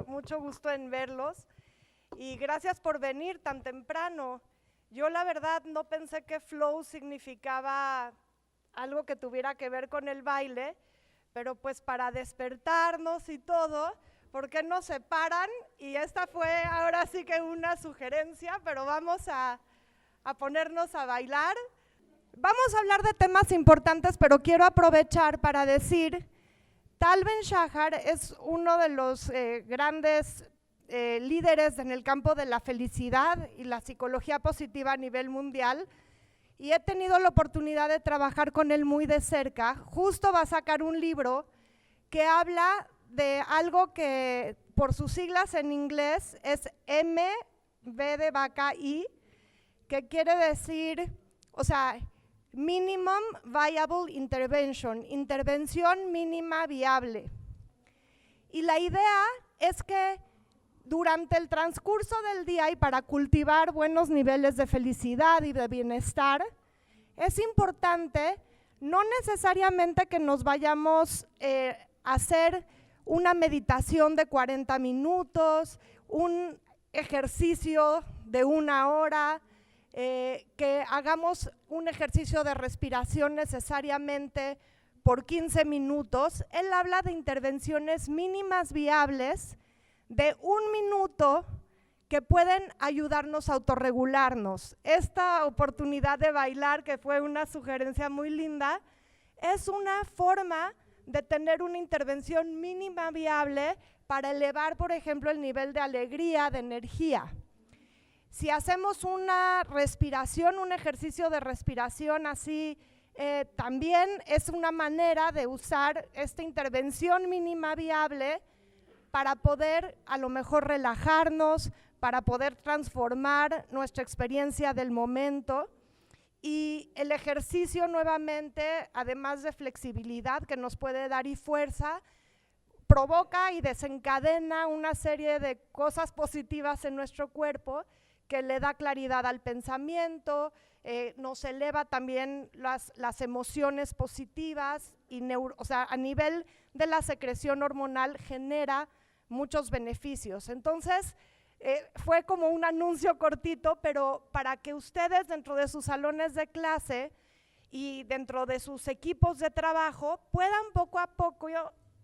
mucho gusto en verlos y gracias por venir tan temprano. Yo la verdad no pensé que flow significaba algo que tuviera que ver con el baile, pero pues para despertarnos y todo, ¿por qué no se paran? Y esta fue ahora sí que una sugerencia, pero vamos a ponernos a bailar. Vamos a hablar de temas importantes, pero quiero aprovechar para decir, Tal Ben-Shahar es uno de los grandes líderes en el campo de la felicidad y la psicología positiva a nivel mundial, y he tenido la oportunidad de trabajar con él muy de cerca. Justo va a sacar un libro que habla de algo que por sus siglas en inglés es MV de vaca I, que quiere decir, o sea, Minimum Viable Intervention, intervención mínima viable. Y la idea es que durante el transcurso del día y para cultivar buenos niveles de felicidad y de bienestar, es importante no necesariamente que nos vayamos a hacer una meditación de 40 minutos, un ejercicio de 1 hora, que hagamos un ejercicio de respiración necesariamente por 15 minutos. Él habla de intervenciones mínimas viables de 1 minuto que pueden ayudarnos a autorregularnos. Esta oportunidad de bailar, que fue una sugerencia muy linda, es una forma de tener una intervención mínima viable para elevar, por ejemplo, el nivel de alegría, de energía. Si hacemos una respiración, un ejercicio de respiración así, también es una manera de usar esta intervención mínima viable para poder a lo mejor relajarnos, para poder transformar nuestra experiencia del momento. Y el ejercicio nuevamente, además de flexibilidad que nos puede dar y fuerza, provoca y desencadena una serie de cosas positivas en nuestro cuerpo que le da claridad al pensamiento, nos eleva también las emociones positivas y o sea, a nivel de la secreción hormonal genera muchos beneficios. Entonces, fue como un anuncio cortito, pero para que ustedes dentro de sus salones de clase y dentro de sus equipos de trabajo puedan poco a poco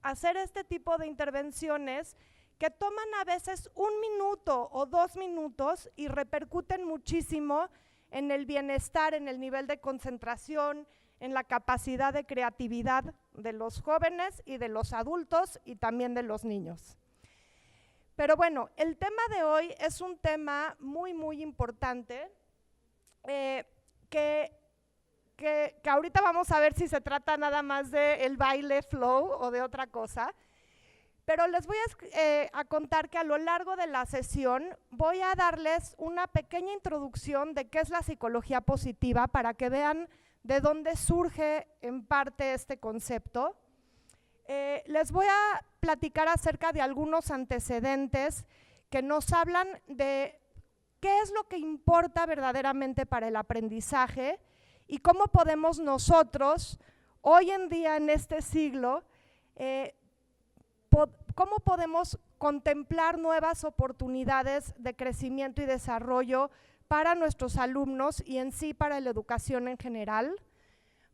hacer este tipo de intervenciones que toman a veces 1 minuto o 2 minutos y repercuten muchísimo en el bienestar, en el nivel de concentración, en la capacidad de creatividad de los jóvenes y de los adultos y también de los niños. Pero bueno, el tema de hoy es un tema muy importante que ahorita vamos a ver si se trata nada más del baile flow o de otra cosa. Pero les voy a contar que a lo largo de la sesión voy a darles una pequeña introducción de qué es la psicología positiva para que vean de dónde surge en parte este concepto. Les voy a platicar acerca de algunos antecedentes que nos hablan de qué es lo que importa verdaderamente para el aprendizaje y cómo podemos nosotros, hoy en día en este siglo, cómo podemos contemplar nuevas oportunidades de crecimiento y desarrollo para nuestros alumnos y en sí para la educación en general.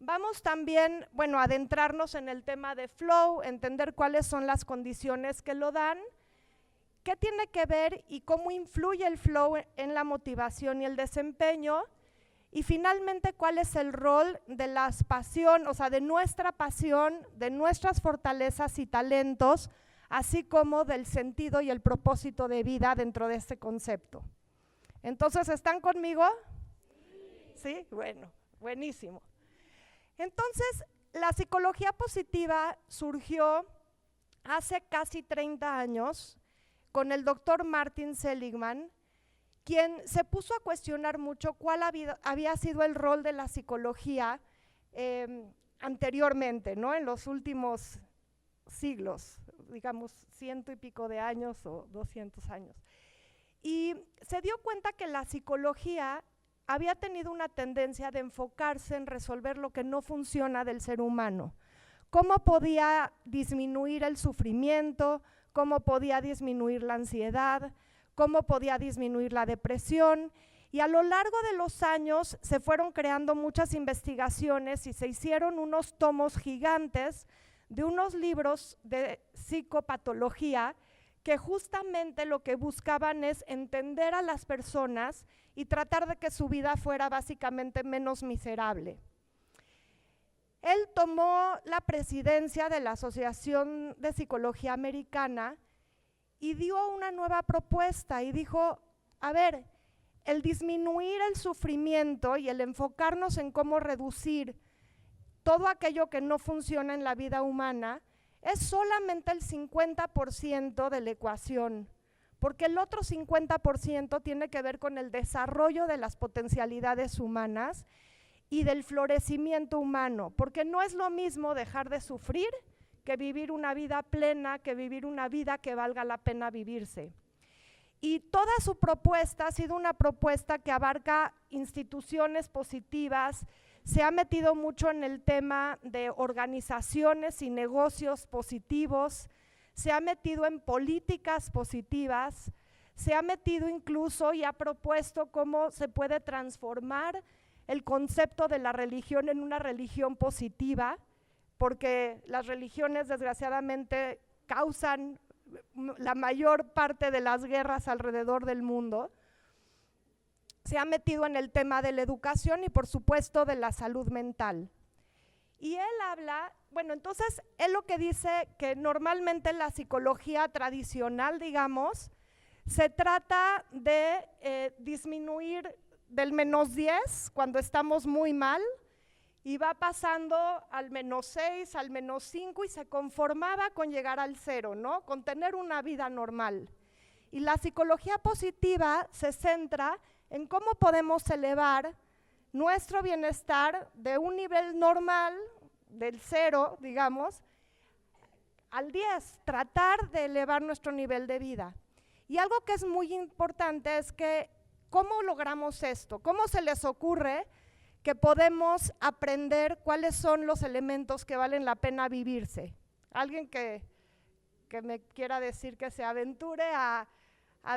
Vamos también, bueno, a adentrarnos en el tema de flow, entender cuáles son las condiciones que lo dan, qué tiene que ver y cómo influye el flow en la motivación y el desempeño, y finalmente cuál es el rol de la pasión, o sea, de nuestra pasión, de nuestras fortalezas y talentos, así como del sentido y el propósito de vida dentro de este concepto. Entonces, ¿están conmigo? Sí, bueno, buenísimo. Entonces, la psicología positiva surgió hace casi 30 años con el doctor Martin Seligman, quien se puso a cuestionar mucho cuál había sido el rol de la psicología anteriormente, ¿no? En los últimos siglos, digamos 100 y pico de años o 200 años. Y se dio cuenta que la psicología había tenido una tendencia de enfocarse en resolver lo que no funciona del ser humano. Cómo podía disminuir el sufrimiento, cómo podía disminuir la ansiedad, cómo podía disminuir la depresión. Y a lo largo de los años se fueron creando muchas investigaciones y se hicieron unos tomos gigantes de unos libros de psicopatología que justamente lo que buscaban es entender a las personas y tratar de que su vida fuera básicamente menos miserable. Él tomó la presidencia de la Asociación de Psicología Americana y dio una nueva propuesta y dijo, a ver, el disminuir el sufrimiento y el enfocarnos en cómo reducir todo aquello que no funciona en la vida humana es solamente el 50% de la ecuación, porque el otro 50% tiene que ver con el desarrollo de las potencialidades humanas y del florecimiento humano, porque no es lo mismo dejar de sufrir que vivir una vida plena, que vivir una vida que valga la pena vivirse. Y toda su propuesta ha sido una propuesta que abarca instituciones positivas, se ha metido mucho en el tema de organizaciones y negocios positivos, se ha metido en políticas positivas, se ha metido incluso y ha propuesto cómo se puede transformar el concepto de la religión en una religión positiva, porque las religiones desgraciadamente causan la mayor parte de las guerras alrededor del mundo. Se ha metido en el tema de la educación y por supuesto de la salud mental. Y él habla, bueno, entonces él lo que dice que normalmente la psicología tradicional, digamos, se trata de disminuir del -10 cuando estamos muy mal y va pasando al -6, al -5 y se conformaba con llegar al 0, ¿no? Con tener una vida normal. Y la psicología positiva se centra en cómo podemos elevar nuestro bienestar de un nivel normal, del 0, digamos, al 10, tratar de elevar nuestro nivel de vida. Y algo que es muy importante es que, ¿cómo logramos esto? ¿Cómo se les ocurre que podemos aprender cuáles son los elementos que valen la pena vivirse? Alguien que me quiera decir, que se aventure a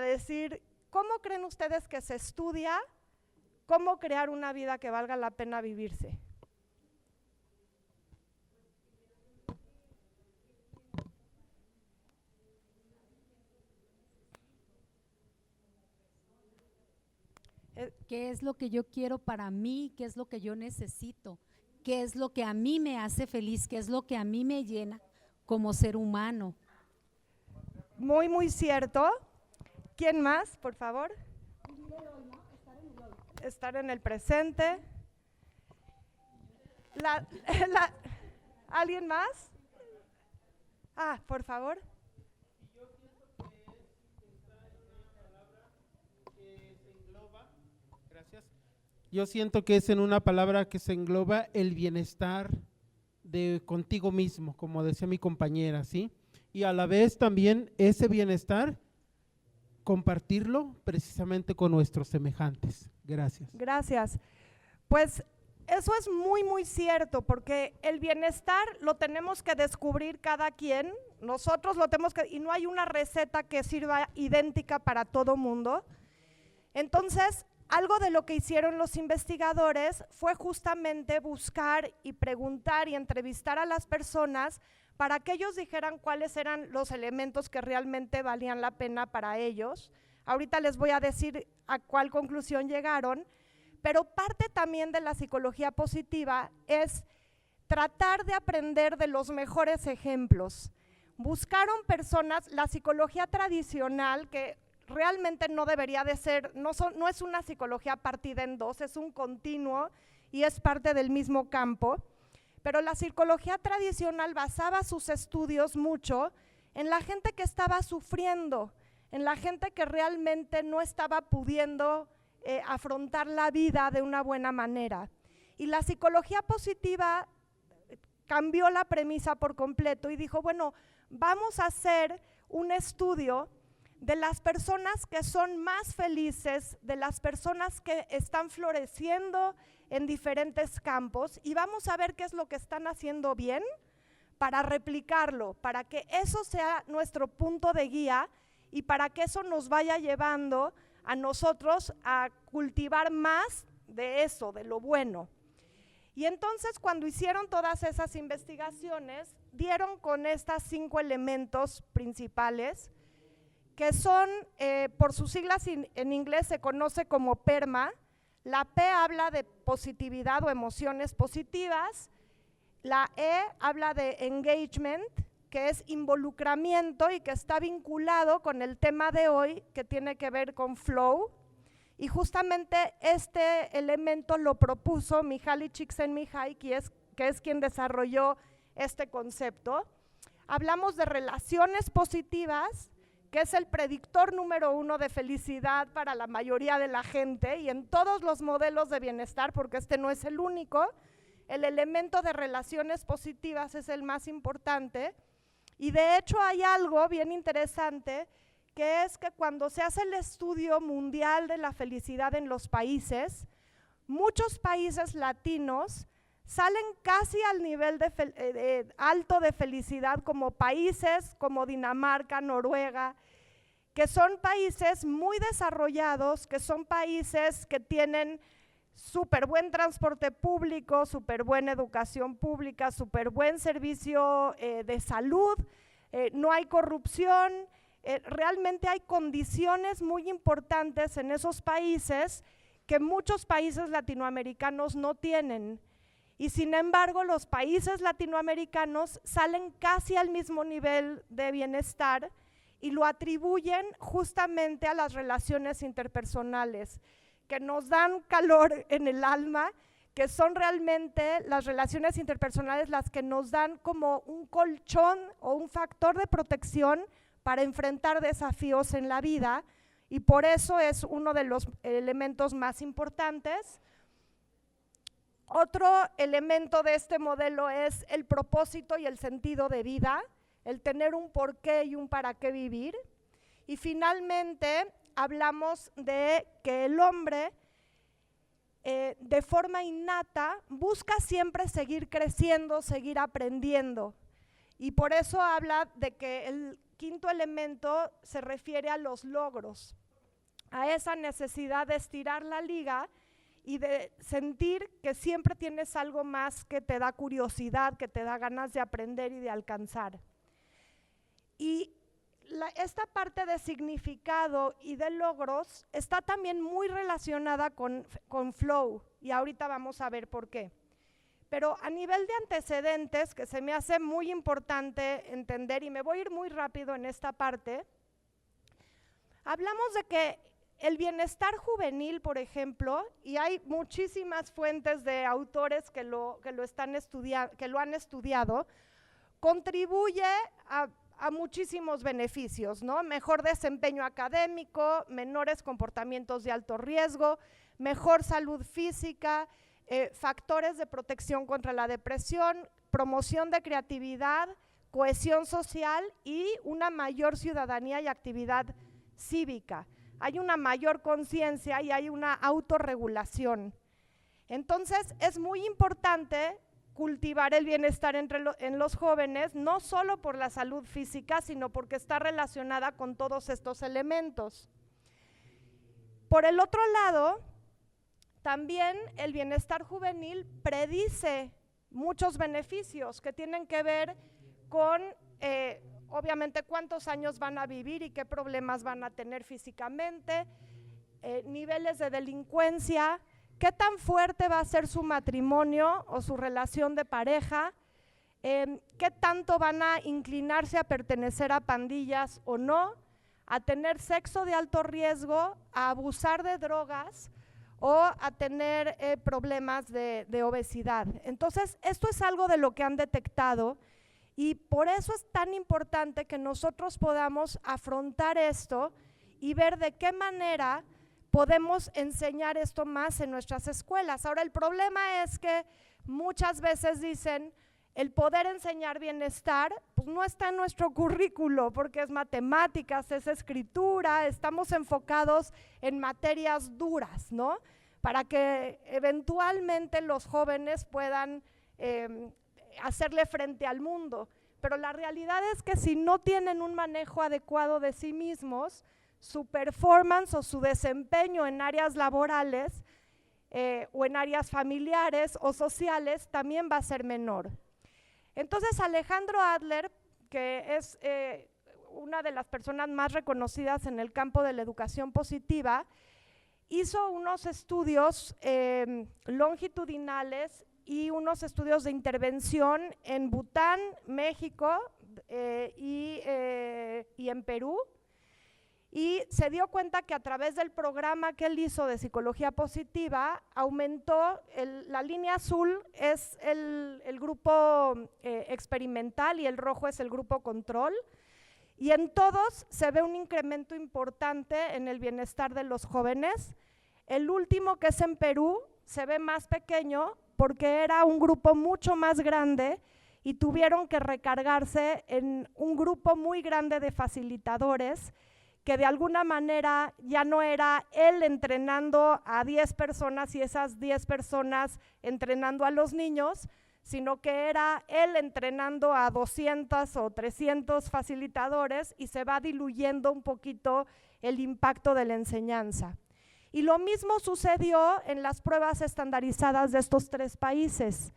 decir, ¿cómo creen ustedes que se estudia cómo crear una vida que valga la pena vivirse? ¿Qué es lo que yo quiero para mí? ¿Qué es lo que yo necesito? ¿Qué es lo que a mí me hace feliz? ¿Qué es lo que a mí me llena como ser humano? Muy, muy cierto. ¿Quién más, por favor? Estar en el presente. ¿Alguien más? Ah, por favor. Yo siento que es en una palabra que se engloba el bienestar de contigo mismo, como decía mi compañera, ¿sí? Y a la vez también ese bienestar, compartirlo precisamente con nuestros semejantes. Gracias. Gracias. Pues eso es muy, muy cierto, porque el bienestar lo tenemos que descubrir cada quien, nosotros lo tenemos que, y no hay una receta que sirva idéntica para todo mundo. Entonces, algo de lo que hicieron los investigadores fue justamente buscar y preguntar y entrevistar a las personas para que ellos dijeran cuáles eran los elementos que realmente valían la pena para ellos. Ahorita les voy a decir a cuál conclusión llegaron, pero parte también de la psicología positiva es tratar de aprender de los mejores ejemplos. Buscaron personas, la psicología tradicional, que realmente no debería de ser, no es una psicología partida en dos, es un continuo y es parte del mismo campo, pero la psicología tradicional basaba sus estudios mucho en la gente que estaba sufriendo, en la gente que realmente no estaba pudiendo afrontar la vida de una buena manera. Y la psicología positiva cambió la premisa por completo y dijo, bueno, vamos a hacer un estudio de las personas que son más felices, de las personas que están floreciendo en diferentes campos y vamos a ver qué es lo que están haciendo bien para replicarlo, para que eso sea nuestro punto de guía y para que eso nos vaya llevando a nosotros a cultivar más de eso, de lo bueno. Y entonces cuando hicieron todas esas investigaciones, dieron con estas 5 elementos principales, que son, por sus siglas en inglés se conoce como PERMA. La P habla de positividad o emociones positivas, la E habla de engagement, que es involucramiento y que está vinculado con el tema de hoy, que tiene que ver con flow. Y justamente este elemento lo propuso Mihaly Csikszentmihalyi, que es quien desarrolló este concepto. Hablamos de relaciones positivas, que es el predictor número 1 de felicidad para la mayoría de la gente y en todos los modelos de bienestar, porque este no es el único. El elemento de relaciones positivas es el más importante. Y de hecho hay algo bien interesante, que es que cuando se hace el estudio mundial de la felicidad en los países, muchos países latinos salen casi al nivel alto de felicidad como países como Dinamarca, Noruega, que son países muy desarrollados, que son países que tienen súper buen transporte público, súper buena educación pública, súper buen servicio de salud, no hay corrupción, realmente hay condiciones muy importantes en esos países que muchos países latinoamericanos no tienen. Y sin embargo, los países latinoamericanos salen casi al mismo nivel de bienestar y lo atribuyen justamente a las relaciones interpersonales, que nos dan calor en el alma, que son realmente las relaciones interpersonales las que nos dan como un colchón o un factor de protección para enfrentar desafíos en la vida, y por eso es uno de los elementos más importantes. Otro elemento de este modelo es el propósito y el sentido de vida, el tener un porqué y un para qué vivir. Y finalmente hablamos de que el hombre de forma innata busca siempre seguir creciendo, seguir aprendiendo. Y por eso habla de que el quinto elemento se refiere a los logros, a esa necesidad de estirar la liga y de sentir que siempre tienes algo más que te da curiosidad, que te da ganas de aprender y de alcanzar. Y esta parte de significado y de logros está también muy relacionada con flow, y ahorita vamos a ver por qué. Pero a nivel de antecedentes, que se me hace muy importante entender, y me voy a ir muy rápido en esta parte, hablamos de que el bienestar juvenil, por ejemplo, y hay muchísimas fuentes de autores que lo han estudiado, contribuye a muchísimos beneficios, ¿no? Mejor desempeño académico, menores comportamientos de alto riesgo, mejor salud física, factores de protección contra la depresión, promoción de creatividad, cohesión social y una mayor ciudadanía y actividad cívica. Hay una mayor conciencia y hay una autorregulación. Entonces, es muy importante cultivar el bienestar en los jóvenes, no solo por la salud física, sino porque está relacionada con todos estos elementos. Por el otro lado, también el bienestar juvenil predice muchos beneficios que tienen que ver con obviamente cuántos años van a vivir y qué problemas van a tener físicamente, niveles de delincuencia, qué tan fuerte va a ser su matrimonio o su relación de pareja, qué tanto van a inclinarse a pertenecer a pandillas o no, a tener sexo de alto riesgo, a abusar de drogas o a tener problemas de obesidad. Entonces, esto es algo de lo que han detectado. Y por eso es tan importante que nosotros podamos afrontar esto y ver de qué manera podemos enseñar esto más en nuestras escuelas. Ahora, el problema es que muchas veces dicen, el poder enseñar bienestar, pues no está en nuestro currículo, porque es matemáticas, es escritura, estamos enfocados en materias duras, ¿no? Para que eventualmente los jóvenes puedan hacerle frente al mundo. Pero la realidad es que si no tienen un manejo adecuado de sí mismos, su performance o su desempeño en áreas laborales o en áreas familiares o sociales también va a ser menor. Entonces Alejandro Adler, que es una de las personas más reconocidas en el campo de la educación positiva, hizo unos estudios longitudinales y unos estudios de intervención en Bután, México y en Perú, y se dio cuenta que a través del programa que él hizo de psicología positiva, aumentó, la línea azul es el grupo experimental y el rojo es el grupo control, y en todos se ve un incremento importante en el bienestar de los jóvenes. El último, que es en Perú, se ve más pequeño porque era un grupo mucho más grande y tuvieron que recargarse en un grupo muy grande de facilitadores que de alguna manera ya no era él entrenando a 10 personas y esas 10 personas entrenando a los niños, sino que era él entrenando a 200 o 300 facilitadores y se va diluyendo un poquito el impacto de la enseñanza. Y lo mismo sucedió en las pruebas estandarizadas de estos 3 países.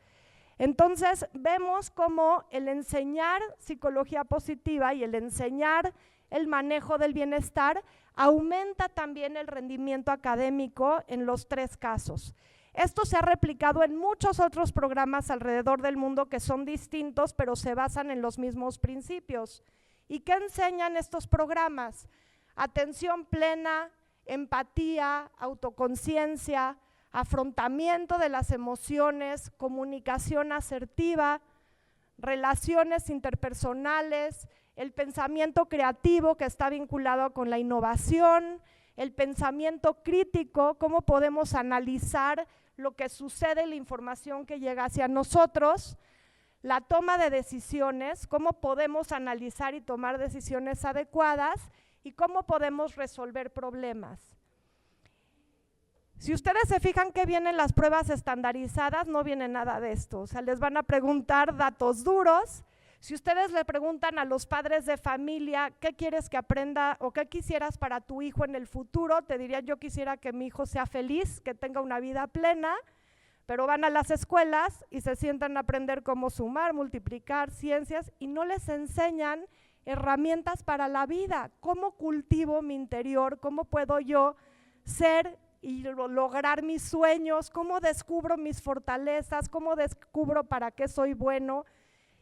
Entonces vemos cómo el enseñar psicología positiva y el enseñar el manejo del bienestar aumenta también el rendimiento académico en los 3 casos. Esto se ha replicado en muchos otros programas alrededor del mundo que son distintos, pero se basan en los mismos principios. ¿Y qué enseñan estos programas? Atención plena, empatía, autoconciencia, afrontamiento de las emociones, comunicación asertiva, relaciones interpersonales, el pensamiento creativo que está vinculado con la innovación, el pensamiento crítico, cómo podemos analizar lo que sucede en la información que llega hacia nosotros, la toma de decisiones, cómo podemos analizar y tomar decisiones adecuadas y cómo podemos resolver problemas. Si ustedes se fijan que vienen las pruebas estandarizadas, no viene nada de esto, o sea, les van a preguntar datos duros. Si ustedes le preguntan a los padres de familia qué quieres que aprenda o qué quisieras para tu hijo en el futuro, te diría yo quisiera que mi hijo sea feliz, que tenga una vida plena, pero van a las escuelas y se sientan a aprender cómo sumar, multiplicar, ciencias y no les enseñan herramientas para la vida. ¿Cómo cultivo mi interior? ¿Cómo puedo yo ser y lograr mis sueños? ¿Cómo descubro mis fortalezas? ¿Cómo descubro para qué soy bueno?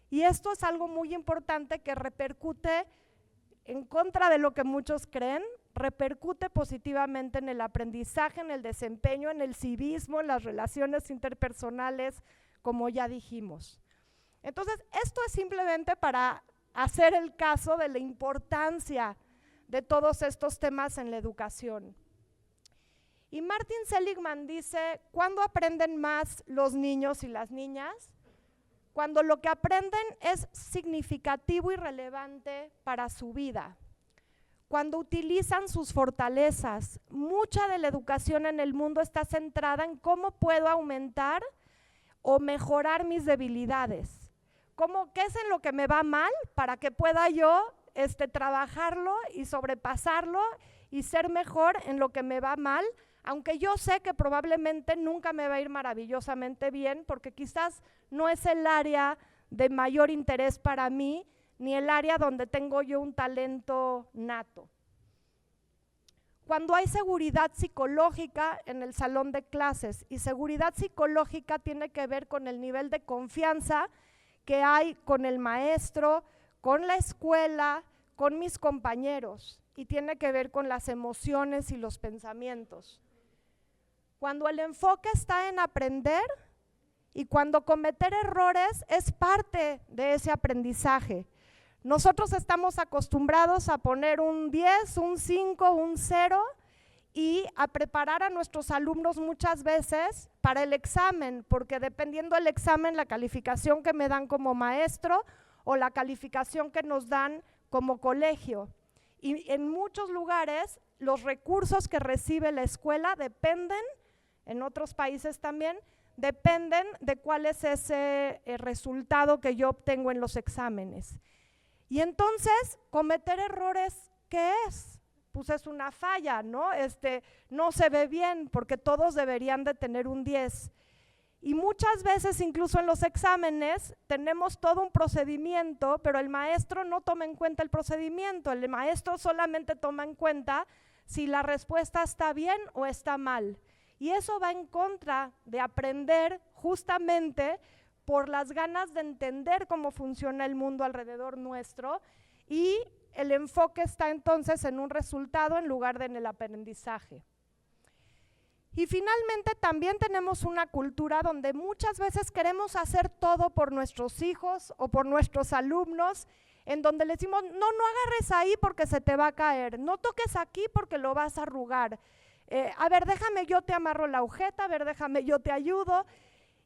Y esto es algo muy importante que repercute en contra de lo que muchos creen, repercute positivamente en el aprendizaje, en el desempeño, en el civismo, en las relaciones interpersonales, como ya dijimos. Entonces, esto es simplemente para hacer el caso de la importancia de todos estos temas en la educación. Y Martin Seligman dice, ¿cuándo aprenden más los niños y las niñas? Cuando lo que aprenden es significativo y relevante para su vida. Cuando utilizan sus fortalezas. Mucha de la educación en el mundo está centrada en cómo puedo aumentar o mejorar mis debilidades. ¿Qué es en lo que me va mal para que pueda yo trabajarlo y sobrepasarlo y ser mejor en lo que me va mal? Aunque yo sé que probablemente nunca me va a ir maravillosamente bien, porque quizás no es el área de mayor interés para mí, ni el área donde tengo yo un talento nato. Cuando hay seguridad psicológica en el salón de clases, y seguridad psicológica tiene que ver con el nivel de confianza que hay con el maestro, con la escuela, con mis compañeros, y tiene que ver con las emociones y los pensamientos. Cuando el enfoque está en aprender y cuando cometer errores es parte de ese aprendizaje. Nosotros estamos acostumbrados a poner un 10, un 5, un 0 y a preparar a nuestros alumnos muchas veces para el examen, porque dependiendo del examen, la calificación que me dan como maestro o la calificación que nos dan como colegio. Y en muchos lugares los recursos que recibe la escuela dependen, en otros países también, dependen de cuál es ese resultado que yo obtengo en los exámenes. Y entonces, cometer errores, ¿qué es? Pues es una falla, ¿no? No se ve bien porque todos deberían de tener un 10. Y muchas veces, incluso en los exámenes, tenemos todo un procedimiento, pero el maestro no toma en cuenta el procedimiento, el maestro solamente toma en cuenta si la respuesta está bien o está mal. Y eso va en contra de aprender justamente por las ganas de entender cómo funciona el mundo alrededor nuestro, y el enfoque está entonces en un resultado en lugar de en el aprendizaje. Y finalmente también tenemos una cultura donde muchas veces queremos hacer todo por nuestros hijos o por nuestros alumnos, en donde le decimos, no agarres ahí porque se te va a caer, no toques aquí porque lo vas a arrugar, a ver, déjame yo te amarro la agujeta, a ver, déjame yo te ayudo.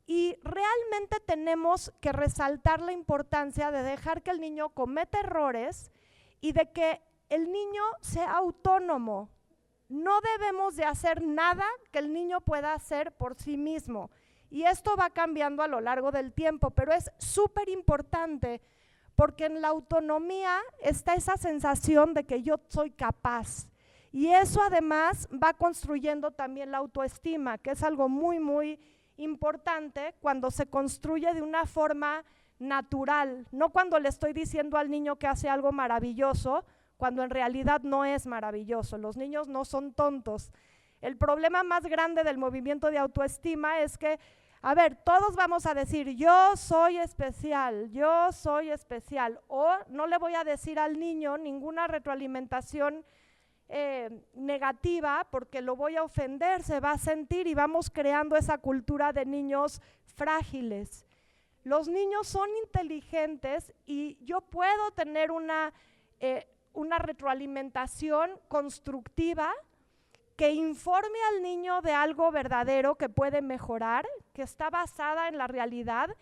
Y realmente tenemos que resaltar la importancia de dejar que el niño cometa errores y de que el niño sea autónomo. No debemos de hacer nada que el niño pueda hacer por sí mismo. Y esto va cambiando a lo largo del tiempo, pero es súper importante porque en la autonomía está esa sensación de que yo soy capaz. Y eso además va construyendo también la autoestima, que es algo muy, muy importante cuando se construye de una forma natural, no cuando le estoy diciendo al niño que hace algo maravilloso, cuando en realidad no es maravilloso. Los niños no son tontos. El problema más grande del movimiento de autoestima es que, a ver, todos vamos a decir, yo soy especial, o no le voy a decir al niño ninguna retroalimentación negativa porque lo voy a ofender, se va a sentir, y vamos creando esa cultura de niños frágiles. Los niños son inteligentes y yo puedo tener una retroalimentación constructiva que informe al niño de algo verdadero que puede mejorar, que está basada en la realidad,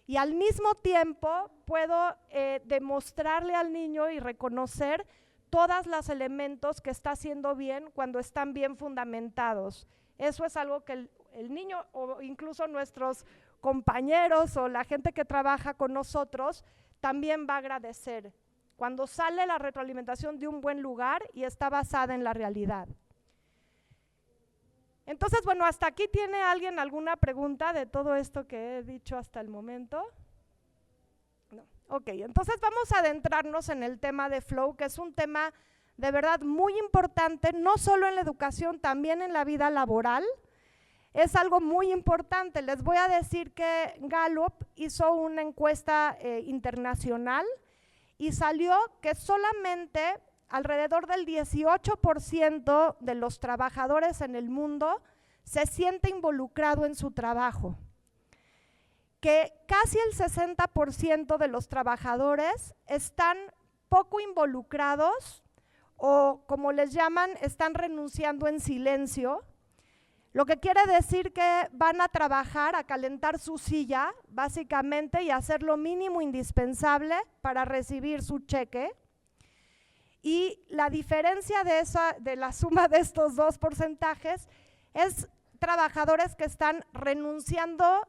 y al mismo tiempo puedo demostrarle al niño y reconocer todos los elementos que está haciendo bien cuando están bien fundamentados. Eso es algo que el niño o incluso nuestros compañeros o la gente que trabaja con nosotros también va a agradecer, cuando sale la retroalimentación de un buen lugar y está basada en la realidad. Entonces, bueno, ¿hasta aquí tiene alguien alguna pregunta de todo esto que he dicho hasta el momento? No. Ok, entonces vamos a adentrarnos en el tema de flow, que es un tema de verdad muy importante, no solo en la educación, también en la vida laboral. Es algo muy importante. Les voy a decir que Gallup hizo una encuesta internacional y salió que solamente alrededor del 18% de los trabajadores en el mundo se siente involucrado en su trabajo, que casi el 60% de los trabajadores están poco involucrados o, como les llaman, están renunciando en silencio, lo que quiere decir que van a trabajar, a calentar su silla, básicamente, y hacer lo mínimo indispensable para recibir su cheque. Y la diferencia de la suma de estos dos porcentajes es trabajadores que están renunciando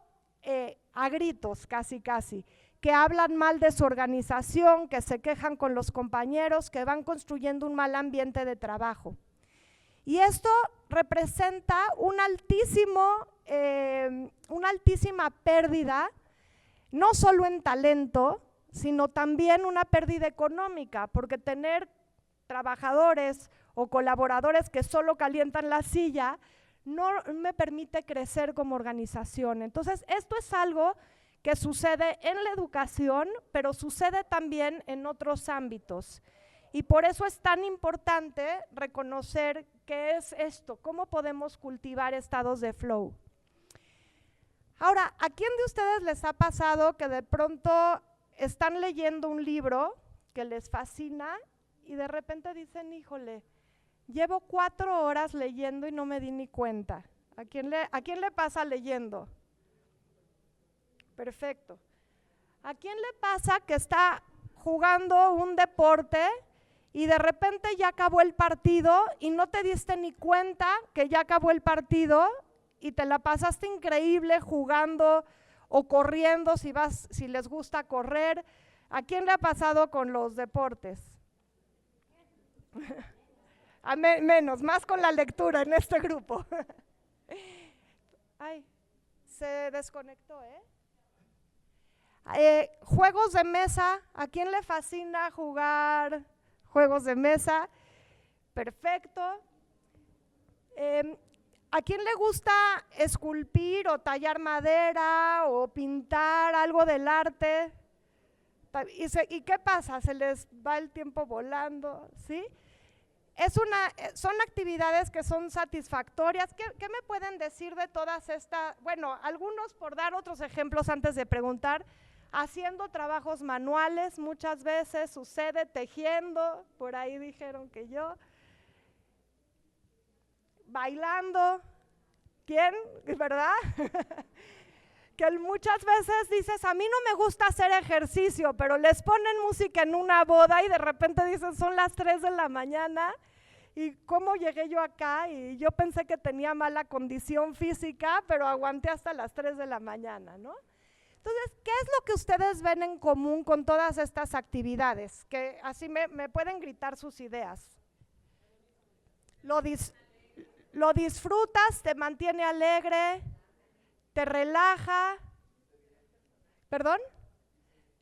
a gritos, casi, que hablan mal de su organización, que se quejan con los compañeros, que van construyendo un mal ambiente de trabajo. Y esto representa una altísima pérdida, no solo en talento, sino también una pérdida económica, porque tener trabajadores o colaboradores que solo calientan la silla no me permite crecer como organización. Entonces, esto es algo que sucede en la educación, pero sucede también en otros ámbitos. Y por eso es tan importante reconocer qué es esto, cómo podemos cultivar estados de flow. Ahora, ¿a quién de ustedes les ha pasado que de pronto están leyendo un libro que les fascina y de repente dicen, híjole, llevo 4 horas leyendo y no me di ni cuenta? ¿A quién le pasa leyendo? Perfecto. ¿A quién le pasa que está jugando un deporte y de repente ya acabó el partido y no te diste ni cuenta que ya acabó el partido y te la pasaste increíble jugando o corriendo si les gusta correr. ¿A quién le ha pasado con los deportes? Menos, más con la lectura en este grupo. Ay, se desconectó, juegos de mesa, ¿a quién le fascina jugar juegos de mesa? Perfecto. ¿A quién le gusta esculpir o tallar madera o pintar algo del arte? ¿Y qué pasa? Se les va el tiempo volando, ¿sí? Son actividades que son satisfactorias. ¿Qué me pueden decir de todas estas? Bueno, algunos, por dar otros ejemplos antes de preguntar, haciendo trabajos manuales, muchas veces sucede, tejiendo, por ahí dijeron que yo, bailando, ¿quién? ¿Verdad? Que muchas veces dices, a mí no me gusta hacer ejercicio, pero les ponen música en una boda y de repente dicen, son las 3 de la mañana, ¿y cómo llegué yo acá? Y yo pensé que tenía mala condición física, pero aguanté hasta las 3 de la mañana, ¿no? Entonces, ¿qué es lo que ustedes ven en común con todas estas actividades? Que así me pueden gritar sus ideas. Lo disfrutas, te mantiene alegre, te relaja, ¿perdón?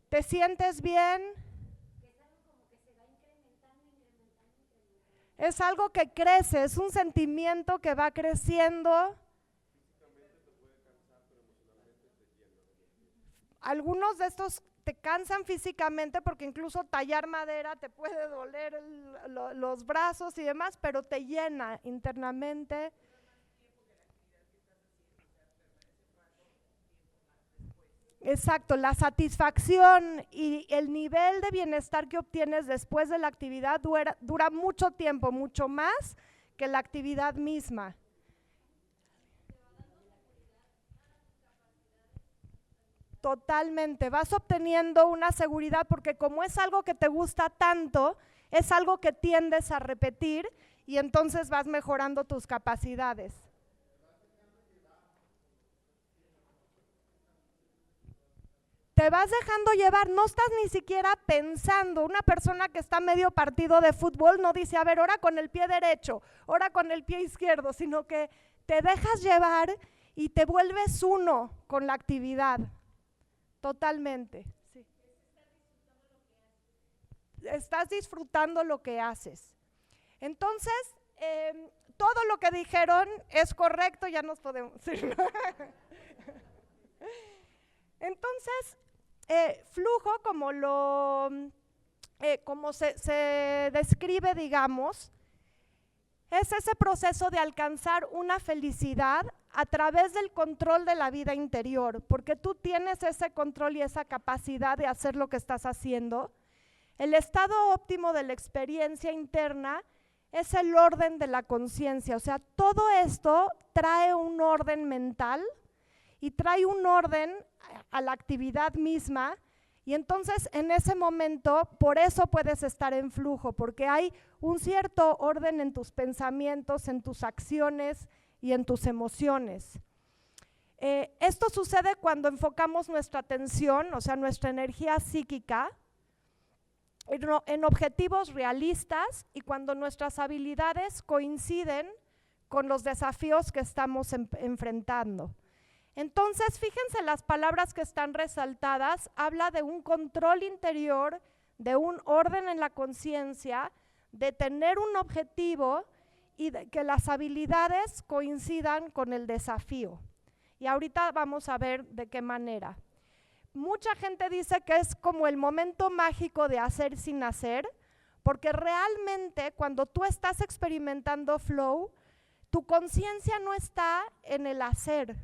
¿Te sientes bien? Es algo que crece, es un sentimiento que va creciendo. Algunos de estos te cansan físicamente porque incluso tallar madera te puede doler los brazos y demás, pero te llena internamente. Exacto, la satisfacción y el nivel de bienestar que obtienes después de la actividad dura mucho tiempo, mucho más que la actividad misma. Totalmente, vas obteniendo una seguridad porque como es algo que te gusta tanto, es algo que tiendes a repetir y entonces vas mejorando tus capacidades. Te vas dejando llevar, no estás ni siquiera pensando. Una persona que está medio partido de fútbol no dice, a ver, ahora con el pie derecho, ahora con el pie izquierdo, sino que te dejas llevar y te vuelves uno con la actividad. Totalmente. Sí. Estás disfrutando lo que haces. Entonces, todo lo que dijeron es correcto, ya nos podemos ir. Entonces, flujo, como se describe, digamos, es ese proceso de alcanzar una felicidad a través del control de la vida interior, porque tú tienes ese control y esa capacidad de hacer lo que estás haciendo. El estado óptimo de la experiencia interna es el orden de la conciencia, o sea, todo esto trae un orden mental y trae un orden a la actividad misma, y entonces en ese momento, por eso puedes estar en flujo, porque hay un cierto orden en tus pensamientos, en tus acciones y en tus emociones. Esto sucede cuando enfocamos nuestra atención, o sea, nuestra energía psíquica, en objetivos realistas y cuando nuestras habilidades coinciden con los desafíos que estamos enfrentando. Entonces, fíjense las palabras que están resaltadas, habla de un control interior, de un orden en la conciencia, de tener un objetivo y de que las habilidades coincidan con el desafío. Y ahorita vamos a ver de qué manera. Mucha gente dice que es como el momento mágico de hacer sin hacer, porque realmente cuando tú estás experimentando flow, tu conciencia no está en el hacer.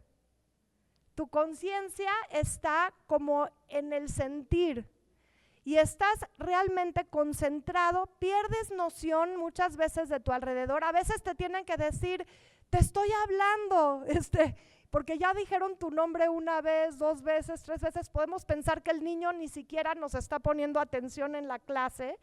Tu conciencia está como en el sentir y estás realmente concentrado, pierdes noción muchas veces de tu alrededor. A veces te tienen que decir, te estoy hablando, porque ya dijeron tu nombre una vez, 2 veces, 3 veces. Podemos pensar que el niño ni siquiera nos está poniendo atención en la clase,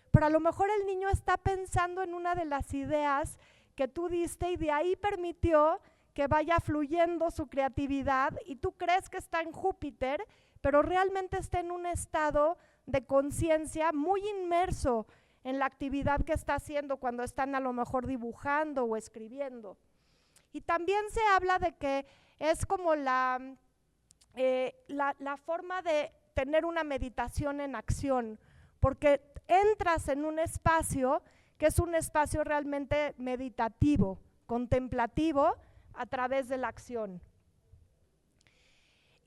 pero a lo mejor el niño está pensando en una de las ideas que tú diste y de ahí permitió que vaya fluyendo su creatividad y tú crees que está en Júpiter, pero realmente está en un estado de conciencia muy inmerso en la actividad que está haciendo cuando están a lo mejor dibujando o escribiendo. Y también se habla de que es como la forma de tener una meditación en acción, porque entras en un espacio que es un espacio realmente meditativo, contemplativo, a través de la acción.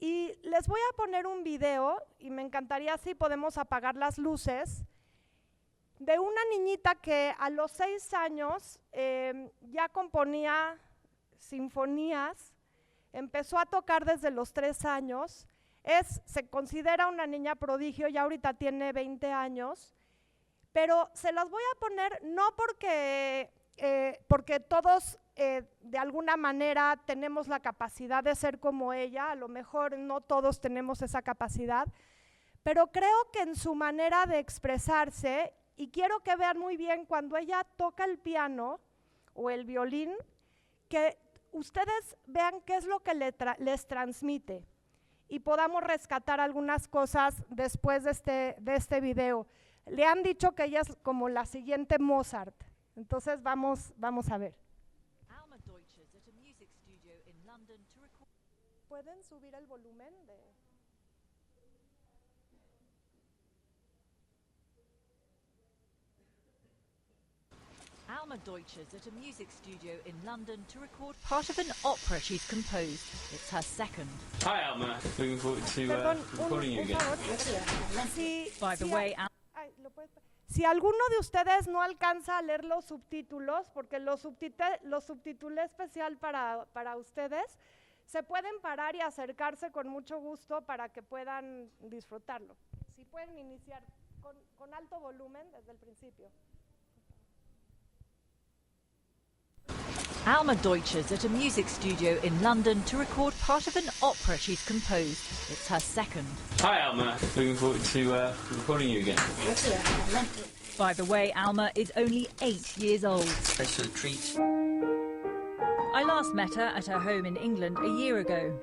Y les voy a poner un video, y me encantaría si podemos apagar las luces, de una niñita que a los 6 años ya componía sinfonías, empezó a tocar desde los 3 años, se considera una niña prodigio, ya ahorita tiene 20 años, pero se las voy a poner no porque todos de alguna manera tenemos la capacidad de ser como ella, a lo mejor no todos tenemos esa capacidad, pero creo que en su manera de expresarse, y quiero que vean muy bien cuando ella toca el piano o el violín, que ustedes vean qué es lo que les transmite y podamos rescatar algunas cosas después de este video. Le han dicho que ella es como la siguiente Mozart, entonces vamos a ver. ¿Pueden subir el volumen de...? Alma Deutsch is at a music studio in London to record part of an opera she's composed. It's her second. Hi Alma, looking forward to recording you again. By the way, si alguno de ustedes no alcanza a leer los subtítulos, porque los subtitulé especial para ustedes, se pueden parar y acercarse con mucho gusto para que puedan disfrutarlo. Si pueden iniciar con alto volumen desde el principio. Alma Deutsch is at a music studio in London to record part of an opera she's composed. It's her second. Hi Alma, looking forward to recording you again. By the way, Alma is only 8 years old. Special treat. I last met her at her home in England a year ago.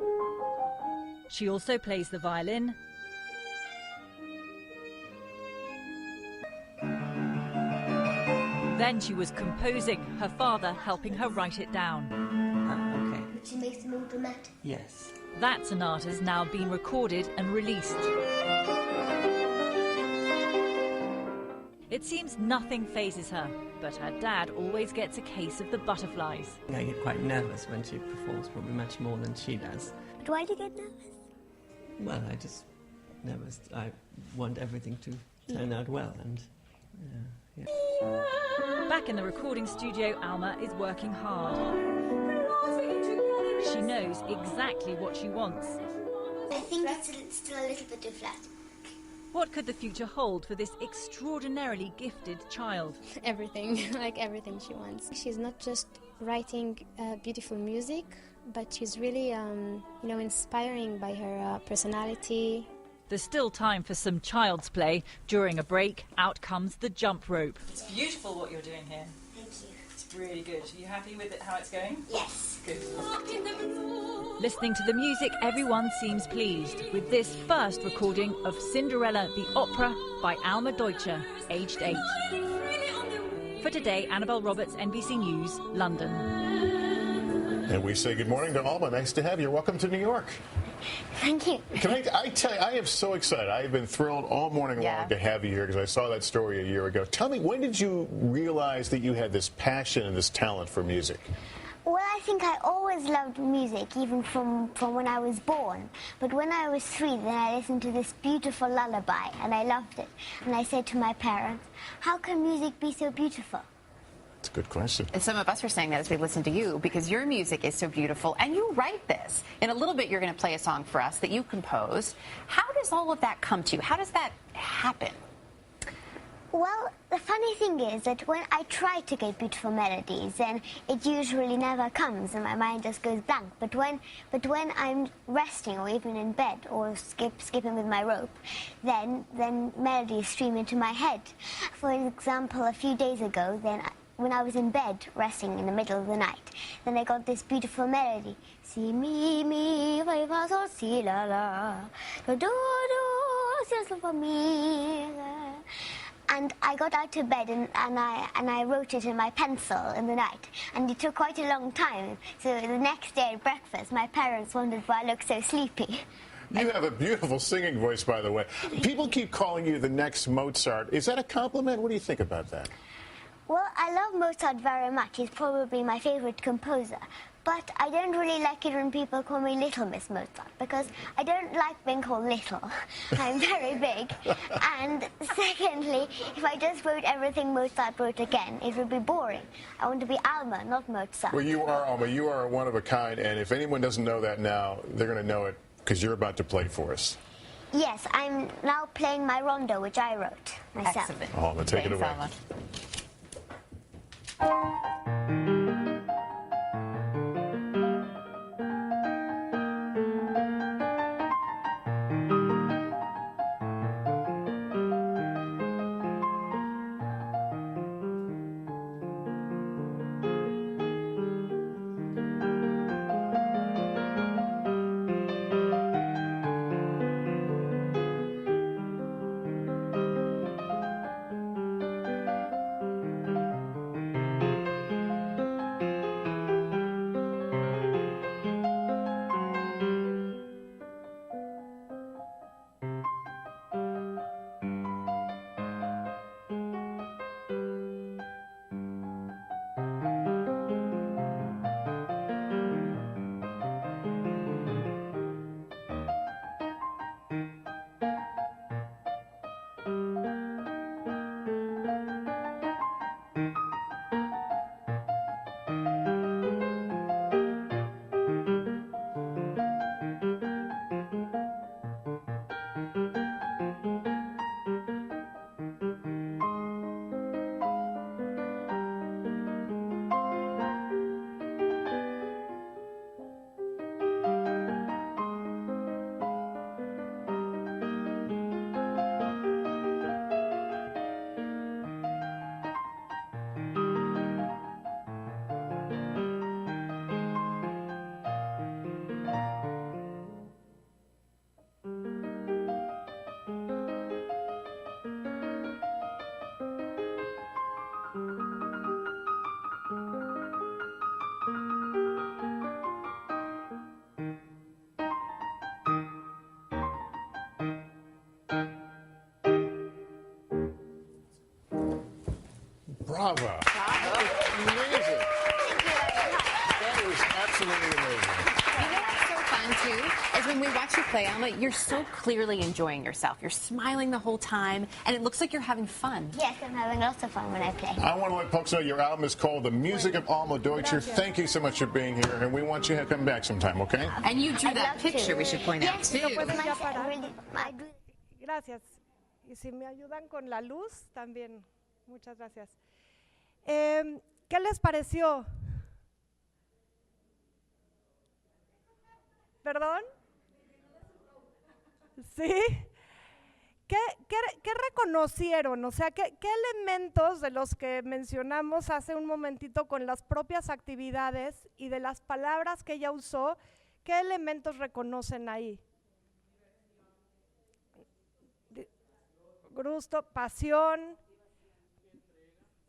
She also plays the violin, then she was composing, her father helping her write it down. Okay. But she makes them all dramatic. Yes. That sonata's now been recorded and released. It seems nothing phases her, but her dad always gets a case of the butterflies. I get quite nervous when she performs, probably much more than she does. But why do you get nervous? Well, I just nervous. I want everything to turn out well, and yeah. Back in the recording studio, Alma is working hard. She knows exactly what she wants. I think it's still a little bit too flat. What could the future hold for this extraordinarily gifted child? Everything, like everything she wants. She's not just writing beautiful music, but she's really, inspiring by her personality. There's still time for some child's play. During a break, out comes the jump rope. It's beautiful what you're doing here. Thank you. It's really good. Are you happy with it, how it's going? Yes. Good. Listening to the music, everyone seems pleased with this first recording of Cinderella the Opera by Alma Deutsch, aged 8. For today, Annabelle Roberts, NBC News, London. And we say good morning to Alma. Nice to have you. Welcome to New York. Thank you. Can I tell you, I am so excited. I have been thrilled all morning long to have you here because I saw that story a year ago. Tell me, when did you realize that you had this passion and this talent for music? Well, I think I always loved music, even from when I was born. But when I was 3, then I listened to this beautiful lullaby, and I loved it. And I said to my parents, how can music be so beautiful? It's a good question. And some of us are saying that as we listen to you, because your music is so beautiful, and you write this. In a little bit, you're going to play a song for us that you composed. How does all of that come to you? How does that happen? Well, the funny thing is that when I try to get beautiful melodies, then it usually never comes, and my mind just goes blank. But when I'm resting, or even in bed, or skipping with my rope, then melodies stream into my head. For example, a few days ago, then when I was in bed resting in the middle of the night. Then I got this beautiful melody. Si mi fa fa sol si la la do do si la fa mi. And I got out of bed and I wrote it in my pencil in the night. And it took quite a long time. So the next day at breakfast, my parents wondered why I looked so sleepy. You have a beautiful singing voice, by the way. People keep calling you the next Mozart. Is that a compliment? What do you think about that? Well, I love Mozart very much. He's probably my favorite composer. But I don't really like it when people call me Little Miss Mozart, because I don't like being called little. I'm very big. And secondly, if I just wrote everything Mozart wrote again, it would be boring. I want to be Alma, not Mozart. Well, you are, Alma. You are one of a kind, and if anyone doesn't know that now, they're going to know it because you're about to play for us. Yes, I'm now playing my rondo, which I wrote myself. Excellent. Alma, take it away. Alma. Bravo. Amazing. That was absolutely amazing. You know what's so fun, too, is when we watch you play, Alma, you're so clearly enjoying yourself. You're smiling the whole time, and it looks like you're having fun. Yes, I'm having lots of fun when I play. I want to let folks know your album is called The Music of Alma Deutscher. Thank you so much for being here, and we want you to come back sometime, okay? And you drew I'd that love picture, to. we should point out, Yes, too. because ¿Puedes ya I parar? really, Gracias. Y si me ayudan con la luz, también. Muchas gracias. ¿Qué les pareció? ¿Perdón? ¿Sí? ¿Qué reconocieron? O sea, ¿qué elementos de los que mencionamos hace un momentito con las propias actividades y de las palabras que ella usó, qué elementos reconocen ahí? Gusto, pasión,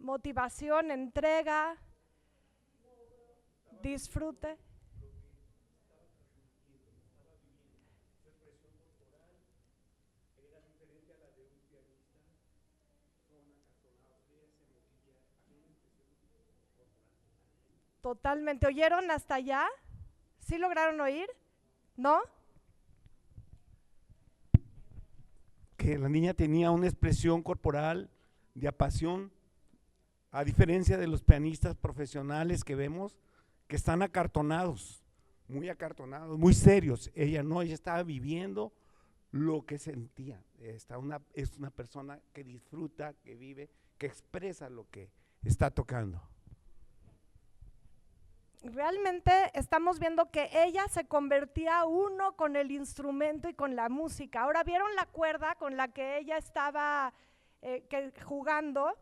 motivación, entrega, disfrute. Totalmente. ¿Oyeron hasta allá? ¿Sí lograron oír? ¿No? Que la niña tenía una expresión corporal de apasión, a diferencia de los pianistas profesionales que vemos, que están acartonados, muy serios. Ella no, ella estaba viviendo lo que sentía. Es una persona que disfruta, que vive, que expresa lo que está tocando. Realmente estamos viendo que ella se convertía uno con el instrumento y con la música. Ahora vieron la cuerda con la que ella estaba jugando,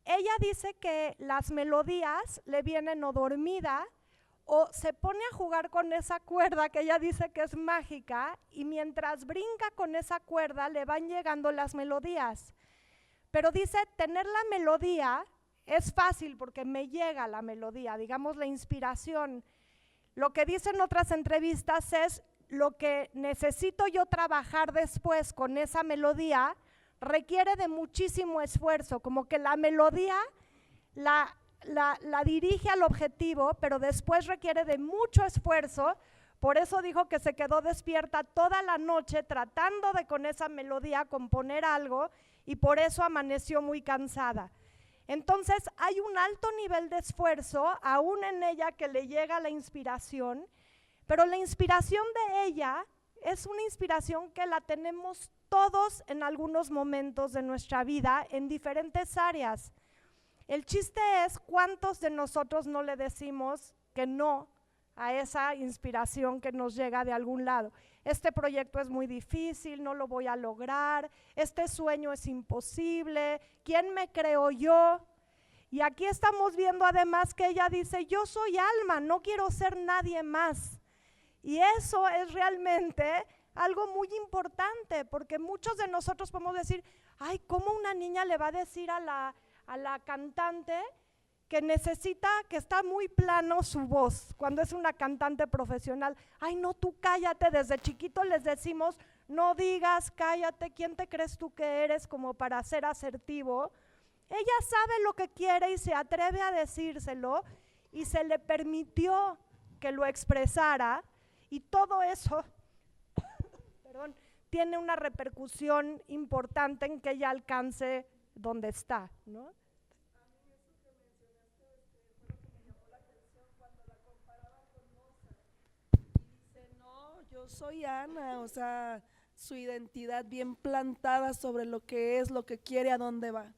ella dice que las melodías le vienen o dormida o se pone a jugar con esa cuerda que ella dice que es mágica y mientras brinca con esa cuerda le van llegando las melodías. Pero dice, tener la melodía es fácil porque me llega la melodía, digamos la inspiración. Lo que dice en otras entrevistas es lo que necesito yo trabajar después con esa melodía requiere de muchísimo esfuerzo, como que la melodía la dirige al objetivo, pero después requiere de mucho esfuerzo. Por eso dijo que se quedó despierta toda la noche tratando de con esa melodía componer algo y por eso amaneció muy cansada. Entonces hay un alto nivel de esfuerzo aún en ella que le llega la inspiración, pero la inspiración de ella es una inspiración que la tenemos todos en algunos momentos de nuestra vida en diferentes áreas. El chiste es cuántos de nosotros no le decimos que no a esa inspiración que nos llega de algún lado. Este proyecto es muy difícil, no lo voy a lograr, este sueño es imposible, ¿quién me creo yo? Y aquí estamos viendo además que ella dice, yo soy Alma, no quiero ser nadie más. Y eso es realmente algo muy importante, porque muchos de nosotros podemos decir, ay, ¿cómo una niña le va a decir a la cantante que necesita, que está muy plano su voz, cuando es una cantante profesional? Ay, no, tú cállate, desde chiquito les decimos, no digas, cállate, ¿quién te crees tú que eres como para ser asertivo? Ella sabe lo que quiere y se atreve a decírselo y se le permitió que lo expresara y todo eso perdón, tiene una repercusión importante en que ella alcance donde está, ¿no? Yo soy Ana, o sea, su identidad bien plantada sobre lo que es, lo que quiere, a dónde va.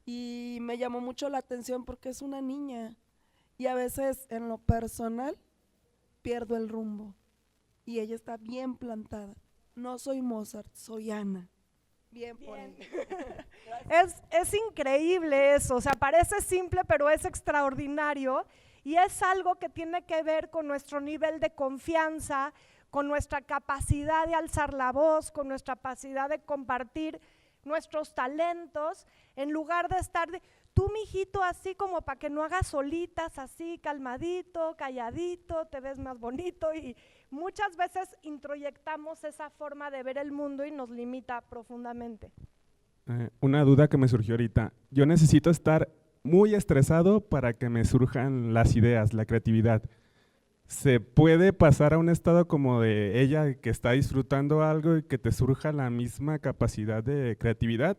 Y me llamó mucho la atención porque es una niña y a veces en lo personal pierdo el rumbo y ella está bien plantada. No soy Mozart, soy Ana. Bien. Por ella. Es increíble eso, o sea, parece simple pero es extraordinario y es algo que tiene que ver con nuestro nivel de confianza, con nuestra capacidad de alzar la voz, con nuestra capacidad de compartir nuestros talentos, en lugar de estar de, tú mijito así como para que no hagas solitas, así calmadito, calladito, te ves más bonito y muchas veces introyectamos esa forma de ver el mundo y nos limita profundamente. Una duda que me surgió ahorita, yo necesito estar muy estresado para que me surjan las ideas, la creatividad. ¿Se puede pasar a un estado como de ella que está disfrutando algo y que te surja la misma capacidad de creatividad?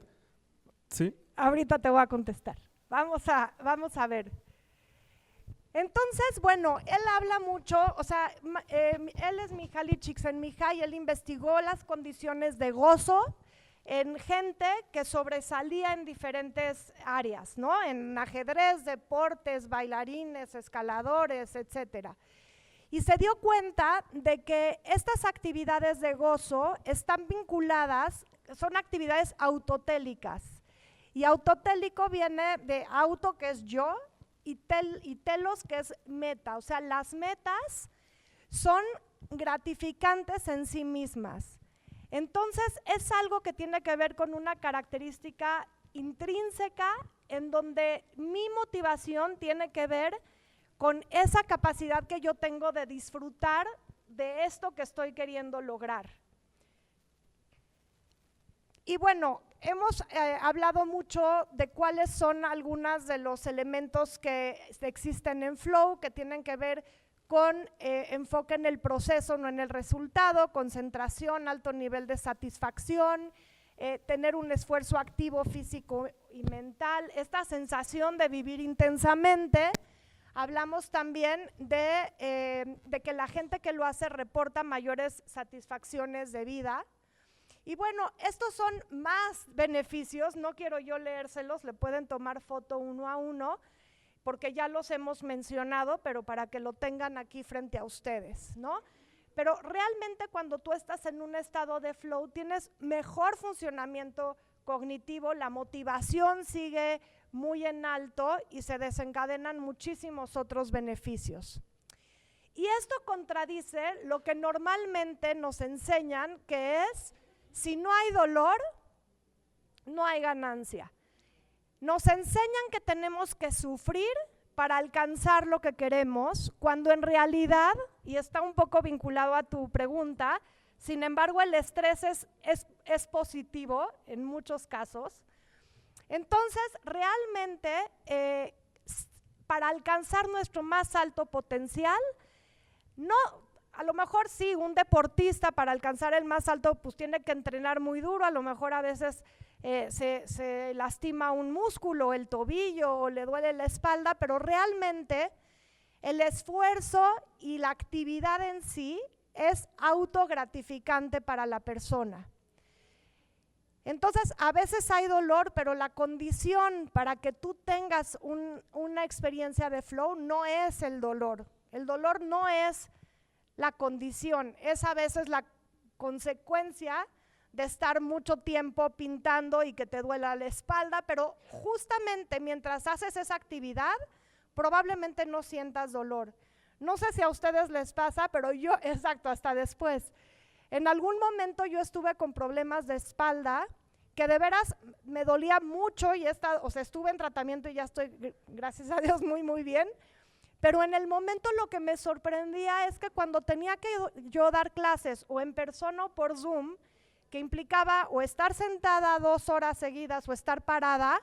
¿Sí? Ahorita te voy a contestar. Vamos a ver. Entonces, bueno, él habla mucho, o sea, él es Mihaly Csikszentmihalyi, él investigó las condiciones de gozo en gente que sobresalía en diferentes áreas, ¿no? En ajedrez, deportes, bailarines, escaladores, etcétera. Y se dio cuenta de que estas actividades de gozo están vinculadas, son actividades autotélicas. Y autotélico viene de auto, que es yo, y telos, que es meta. O sea, las metas son gratificantes en sí mismas. Entonces, es algo que tiene que ver con una característica intrínseca en donde mi motivación tiene que ver con esa capacidad que yo tengo de disfrutar de esto que estoy queriendo lograr. Y bueno, hemos hablado mucho de cuáles son algunos de los elementos que existen en Flow, que tienen que ver con enfoque en el proceso, no en el resultado, concentración, alto nivel de satisfacción, tener un esfuerzo activo físico y mental, esta sensación de vivir intensamente. Hablamos también de que la gente que lo hace reporta mayores satisfacciones de vida. Y bueno, estos son más beneficios, no quiero yo leérselos, le pueden tomar foto uno a uno, porque ya los hemos mencionado, pero para que lo tengan aquí frente a ustedes, ¿no? Pero realmente cuando tú estás en un estado de flow, tienes mejor funcionamiento cognitivo, la motivación sigue muy en alto y se desencadenan muchísimos otros beneficios. Y esto contradice lo que normalmente nos enseñan, que es, si no hay dolor, no hay ganancia. Nos enseñan que tenemos que sufrir para alcanzar lo que queremos, cuando en realidad, y está un poco vinculado a tu pregunta, sin embargo el estrés es positivo en muchos casos. Entonces, realmente, para alcanzar nuestro más alto potencial, no, a lo mejor sí, un deportista para alcanzar el más alto pues tiene que entrenar muy duro, a lo mejor a veces se lastima un músculo, el tobillo, o le duele la espalda, pero realmente el esfuerzo y la actividad en sí es autogratificante para la persona. Entonces, a veces hay dolor, pero la condición para que tú tengas una experiencia de flow no es el dolor. El dolor no es la condición, es a veces la consecuencia de estar mucho tiempo pintando y que te duela la espalda, pero justamente mientras haces esa actividad, probablemente no sientas dolor. No sé si a ustedes les pasa, pero yo, exacto, hasta después. En algún momento yo estuve con problemas de espalda que de veras me dolía mucho y estuve en tratamiento y ya estoy, gracias a Dios, muy bien. Pero en el momento lo que me sorprendía es que cuando tenía que yo dar clases o en persona o por Zoom, que implicaba o estar sentada 2 horas seguidas o estar parada,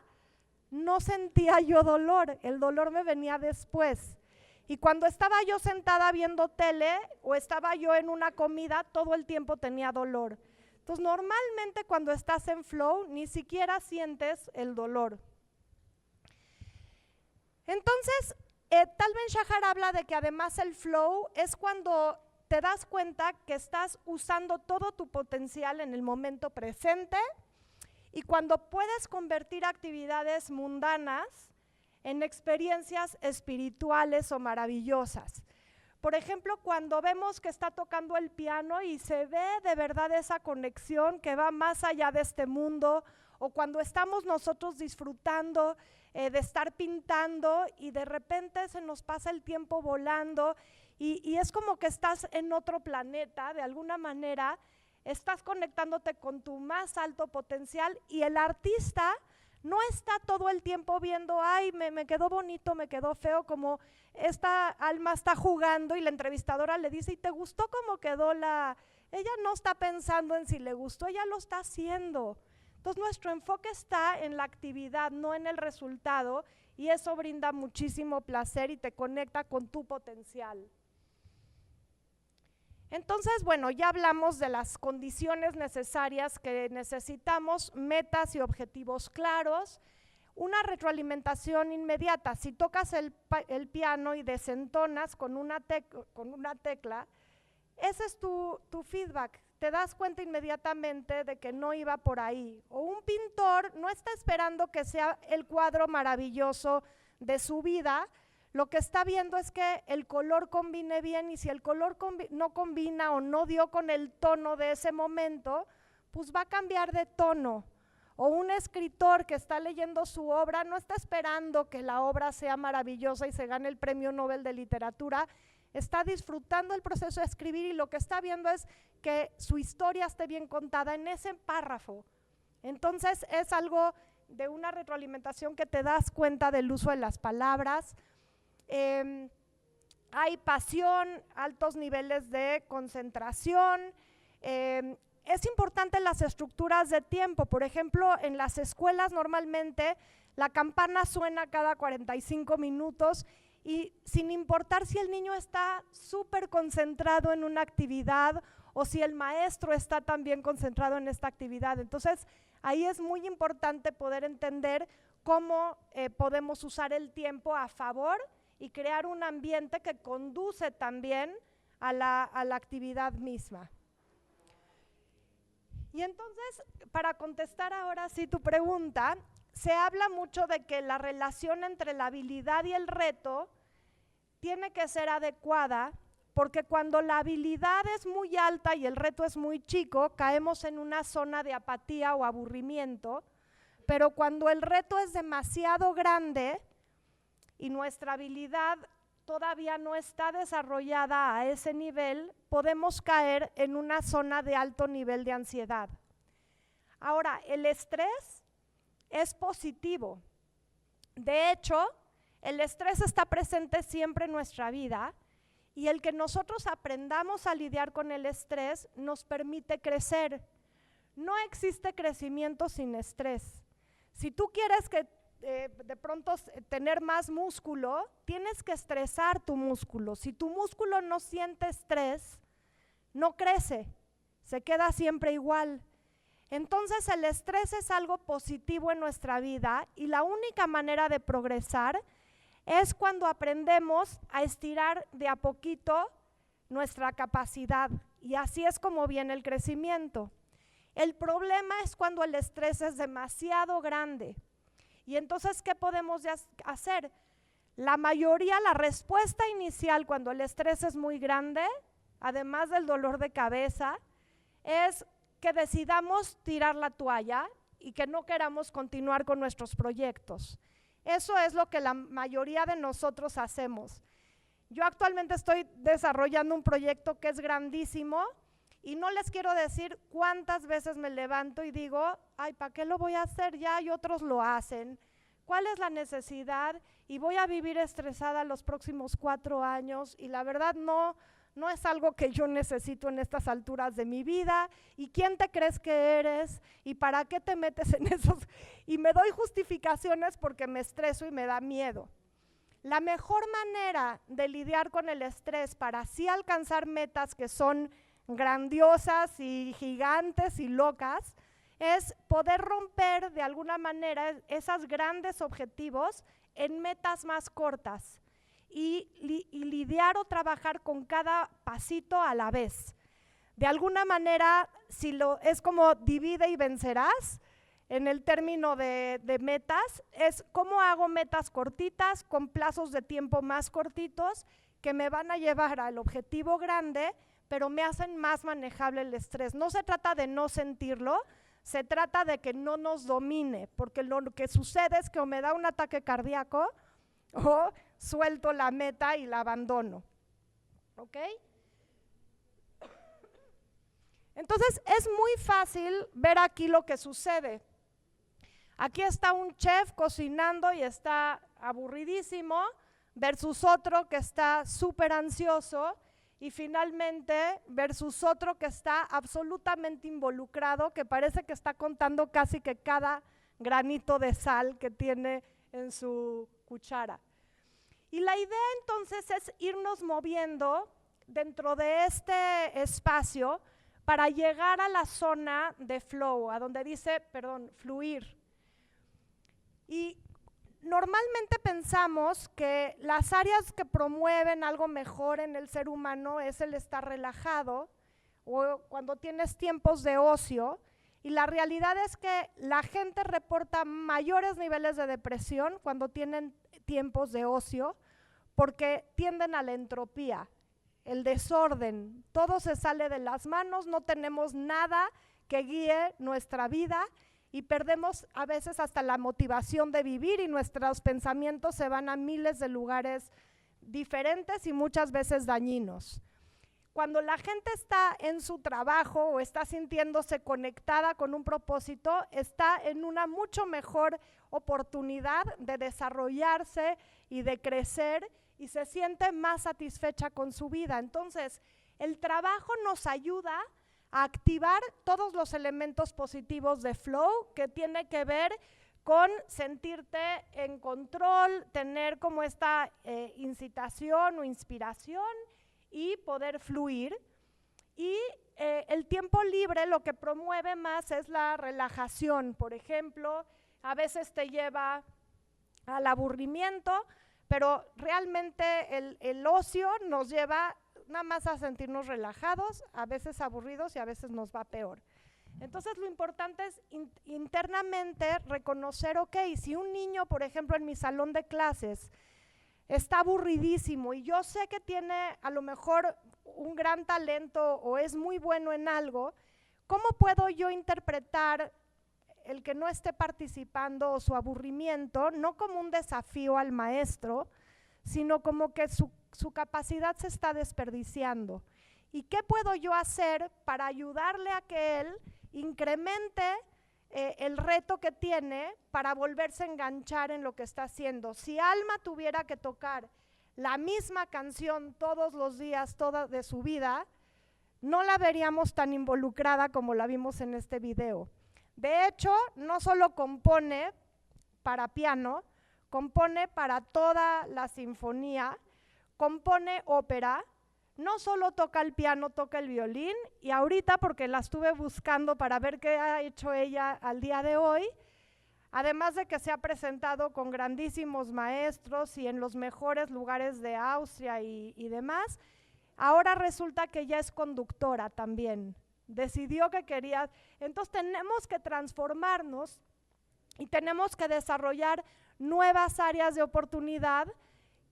no sentía yo dolor, el dolor me venía después. Y cuando estaba yo sentada viendo tele o estaba yo en una comida, todo el tiempo tenía dolor. Entonces, normalmente cuando estás en flow, ni siquiera sientes el dolor. Entonces, Tal Ben-Shahar habla de que además el flow es cuando te das cuenta que estás usando todo tu potencial en el momento presente y cuando puedes convertir actividades mundanas en experiencias espirituales o maravillosas. Por ejemplo, cuando vemos que está tocando el piano y se ve de verdad esa conexión que va más allá de este mundo, o cuando estamos nosotros disfrutando de estar pintando y de repente se nos pasa el tiempo volando y es como que estás en otro planeta, de alguna manera estás conectándote con tu más alto potencial y el artista no está todo el tiempo viendo, ay, me quedó bonito, me quedó feo, como esta alma está jugando y la entrevistadora le dice, ¿y te gustó cómo quedó la...? Ella no está pensando en si le gustó, ella lo está haciendo. Entonces nuestro enfoque está en la actividad, no en el resultado, y eso brinda muchísimo placer y te conecta con tu potencial. Entonces, bueno, ya hablamos de las condiciones necesarias que necesitamos, metas y objetivos claros, una retroalimentación inmediata. Si tocas el piano y desentonas con una tecla, ese es tu feedback. Te das cuenta inmediatamente de que no iba por ahí. O un pintor no está esperando que sea el cuadro maravilloso de su vida, lo que está viendo es que el color combine bien y si el color no combina o no dio con el tono de ese momento, pues va a cambiar de tono. O un escritor que está leyendo su obra no está esperando que la obra sea maravillosa y se gane el Premio Nobel de Literatura, está disfrutando el proceso de escribir y lo que está viendo es que su historia esté bien contada en ese párrafo. Entonces es algo de una retroalimentación que te das cuenta del uso de las palabras. Hay pasión, altos niveles de concentración. Es importante las estructuras de tiempo. Por ejemplo, en las escuelas normalmente la campana suena cada 45 minutos y sin importar si el niño está súper concentrado en una actividad o si el maestro está también concentrado en esta actividad. Entonces, ahí es muy importante poder entender cómo podemos usar el tiempo a favor y crear un ambiente que conduce también a la actividad misma. Y entonces, para contestar ahora sí tu pregunta, se habla mucho de que la relación entre la habilidad y el reto tiene que ser adecuada, porque cuando la habilidad es muy alta y el reto es muy chico, caemos en una zona de apatía o aburrimiento, Pero cuando el reto es demasiado grande y nuestra habilidad todavía no está desarrollada a ese nivel, podemos caer en una zona de alto nivel de ansiedad. Ahora, el estrés es positivo. De hecho, el estrés está presente siempre en nuestra vida y el que nosotros aprendamos a lidiar con el estrés nos permite crecer. No existe crecimiento sin estrés. Si tú quieres que de pronto tener más músculo, tienes que estresar tu músculo. Si tu músculo no siente estrés, no crece, se queda siempre igual. Entonces el estrés es algo positivo en nuestra vida y la única manera de progresar es cuando aprendemos a estirar de a poquito nuestra capacidad, y así es como viene el crecimiento. El problema es cuando el estrés es demasiado grande. Y entonces, ¿qué podemos hacer? La mayoría, la respuesta inicial cuando el estrés es muy grande, además del dolor de cabeza, es que decidamos tirar la toalla y que no queramos continuar con nuestros proyectos. Eso es lo que la mayoría de nosotros hacemos. Yo actualmente estoy desarrollando un proyecto que es grandísimo y no les quiero decir cuántas veces me levanto y digo, ay, ¿para qué lo voy a hacer ya? Y otros lo hacen. ¿Cuál es la necesidad? Y voy a vivir estresada los próximos 4 años y la verdad no es algo que yo necesito en estas alturas de mi vida. ¿Y quién te crees que eres? ¿Y para qué te metes en esos? Y me doy justificaciones porque me estreso y me da miedo. La mejor manera de lidiar con el estrés para así alcanzar metas que son grandiosas y gigantes y locas es poder romper de alguna manera esos grandes objetivos en metas más cortas y lidiar o trabajar con cada pasito a la vez. De alguna manera, es como divide y vencerás. En el término de metas, es cómo hago metas cortitas con plazos de tiempo más cortitos que me van a llevar al objetivo grande, pero me hacen más manejable el estrés. No se trata de no sentirlo, se trata de que no nos domine, porque lo que sucede es que o me da un ataque cardíaco o suelto la meta y la abandono. ¿Ok? Entonces es muy fácil ver aquí lo que sucede. Aquí está un chef cocinando y está aburridísimo versus otro que está súper ansioso y finalmente versus otro que está absolutamente involucrado, que parece que está contando casi que cada granito de sal que tiene en su cuchara. Y la idea entonces es irnos moviendo dentro de este espacio para llegar a la zona de flow, a donde dice, fluir. Y normalmente pensamos que las áreas que promueven algo mejor en el ser humano es el estar relajado o cuando tienes tiempos de ocio, y la realidad es que la gente reporta mayores niveles de depresión cuando tienen tiempos de ocio porque tienden a la entropía, el desorden, todo se sale de las manos, no tenemos nada que guíe nuestra vida y perdemos a veces hasta la motivación de vivir y nuestros pensamientos se van a miles de lugares diferentes y muchas veces dañinos. Cuando la gente está en su trabajo o está sintiéndose conectada con un propósito, está en una mucho mejor oportunidad de desarrollarse y de crecer y se siente más satisfecha con su vida. Entonces, el trabajo nos ayuda a activar todos los elementos positivos de flow que tiene que ver con sentirte en control, tener como esta incitación o inspiración y poder fluir. Y el tiempo libre lo que promueve más es la relajación. Por ejemplo, a veces te lleva al aburrimiento, pero realmente el ocio nos lleva nada más a sentirnos relajados, a veces aburridos y a veces nos va peor. Entonces lo importante es internamente reconocer, ok, si un niño, por ejemplo, en mi salón de clases está aburridísimo y yo sé que tiene a lo mejor un gran talento o es muy bueno en algo, ¿cómo puedo yo interpretar el que no esté participando o su aburrimiento, no como un desafío al maestro, sino como que su capacidad se está desperdiciando. ¿Y qué puedo yo hacer para ayudarle a que él incremente el reto que tiene para volverse a enganchar en lo que está haciendo? Si Alma tuviera que tocar la misma canción todos los días, toda de su vida, no la veríamos tan involucrada como la vimos en este video. De hecho, no solo compone para piano, compone para toda la sinfonía, compone ópera, no solo toca el piano, toca el violín, y ahorita, porque la estuve buscando para ver qué ha hecho ella al día de hoy, además de que se ha presentado con grandísimos maestros y en los mejores lugares de Austria y demás, ahora resulta que ella es conductora también. Decidió que quería. Entonces tenemos que transformarnos y tenemos que desarrollar nuevas áreas de oportunidad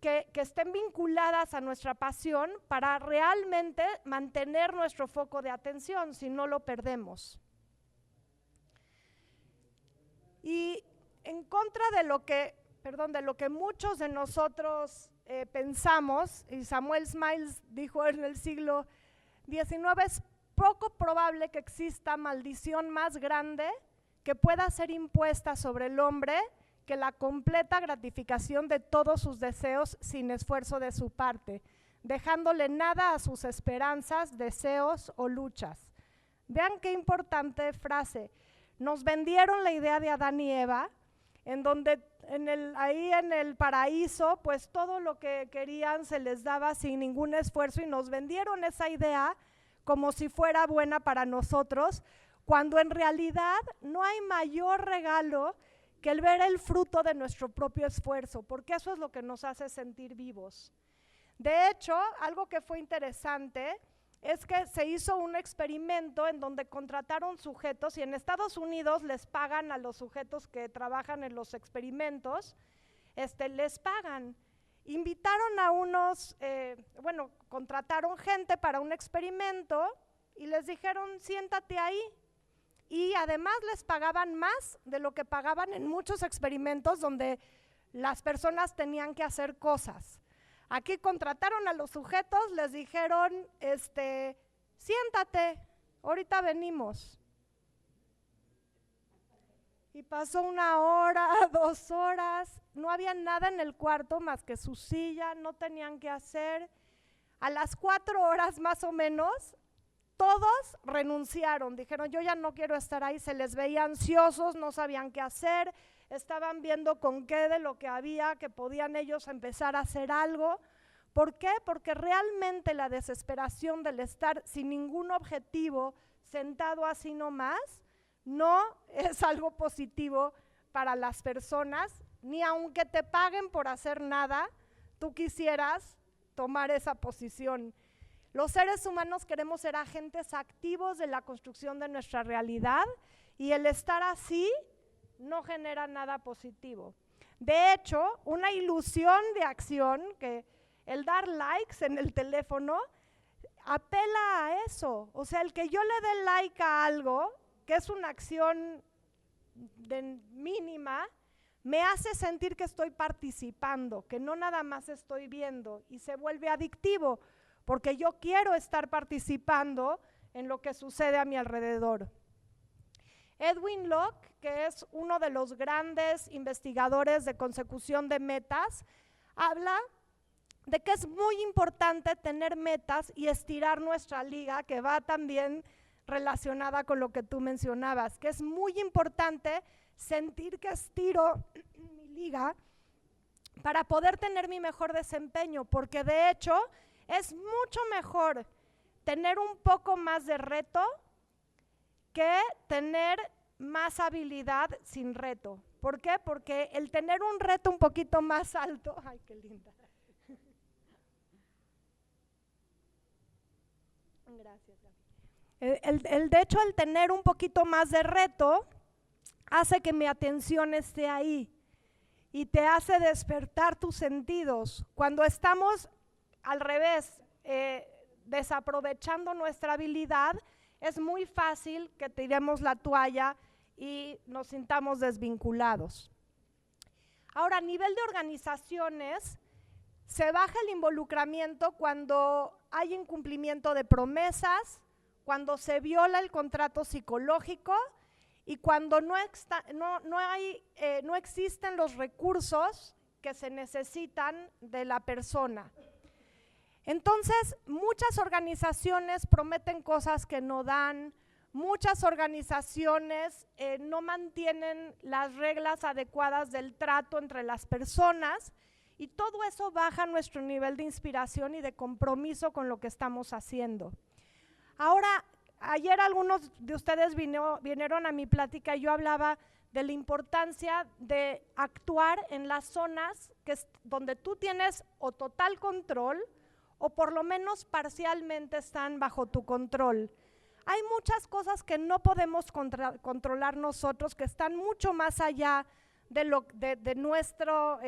que estén vinculadas a nuestra pasión para realmente mantener nuestro foco de atención, si no lo perdemos. Y en contra de lo que muchos de nosotros pensamos, y Samuel Smiles dijo en el siglo XIX, es poco probable que exista maldición más grande que pueda ser impuesta sobre el hombre que la completa gratificación de todos sus deseos sin esfuerzo de su parte, dejándole nada a sus esperanzas, deseos o luchas. Vean qué importante frase. Nos vendieron la idea de Adán y Eva, en donde ahí en el paraíso, pues todo lo que querían se les daba sin ningún esfuerzo, y nos vendieron esa idea como si fuera buena para nosotros, cuando en realidad no hay mayor regalo que el ver el fruto de nuestro propio esfuerzo, porque eso es lo que nos hace sentir vivos. De hecho, algo que fue interesante es que se hizo un experimento en donde contrataron sujetos, y en Estados Unidos les pagan a los sujetos que trabajan en los experimentos, les pagan. Invitaron a contrataron gente para un experimento y les dijeron, siéntate ahí. Y además les pagaban más de lo que pagaban en muchos experimentos donde las personas tenían que hacer cosas. Aquí contrataron a los sujetos, les dijeron, siéntate, ahorita venimos. Y pasó 1 hora, 2 horas, no había nada en el cuarto más que su silla, no tenían que hacer. A las 4 horas más o menos, todos renunciaron, dijeron, yo ya no quiero estar ahí, se les veía ansiosos, no sabían qué hacer, estaban viendo con qué de lo que había, que podían ellos empezar a hacer algo. ¿Por qué? Porque realmente la desesperación del estar sin ningún objetivo, sentado así nomás, no es algo positivo para las personas, ni aunque te paguen por hacer nada, tú quisieras tomar esa posición. Los seres humanos queremos ser agentes activos de la construcción de nuestra realidad, y el estar así no genera nada positivo. De hecho, una ilusión de acción, que el dar likes en el teléfono, apela a eso. O sea, el que yo le dé like a algo, que es una acción mínima, me hace sentir que estoy participando, que no nada más estoy viendo, y se vuelve adictivo, porque yo quiero estar participando en lo que sucede a mi alrededor. Edwin Locke, que es uno de los grandes investigadores de consecución de metas, habla de que es muy importante tener metas y estirar nuestra liga, que va también relacionada con lo que tú mencionabas, que es muy importante sentir que estiro mi liga para poder tener mi mejor desempeño, porque de hecho es mucho mejor tener un poco más de reto que tener más habilidad sin reto. ¿Por qué? Porque el tener un reto un poquito más alto, ¡ay, qué linda! Gracias. De hecho, el tener un poquito más de reto hace que mi atención esté ahí y te hace despertar tus sentidos. Cuando estamos al revés, desaprovechando nuestra habilidad, es muy fácil que tiremos la toalla y nos sintamos desvinculados. Ahora, a nivel de organizaciones, se baja el involucramiento cuando hay incumplimiento de promesas, cuando se viola el contrato psicológico y cuando no existen los recursos que se necesitan de la persona. Entonces, muchas organizaciones prometen cosas que no dan, muchas organizaciones no mantienen las reglas adecuadas del trato entre las personas y todo eso baja nuestro nivel de inspiración y de compromiso con lo que estamos haciendo. Ahora, ayer algunos de ustedes vinieron a mi plática y yo hablaba de la importancia de actuar en las zonas donde tú tienes o total control o por lo menos parcialmente están bajo tu control. Hay muchas cosas que no podemos controlar nosotros, que están mucho más allá de nuestro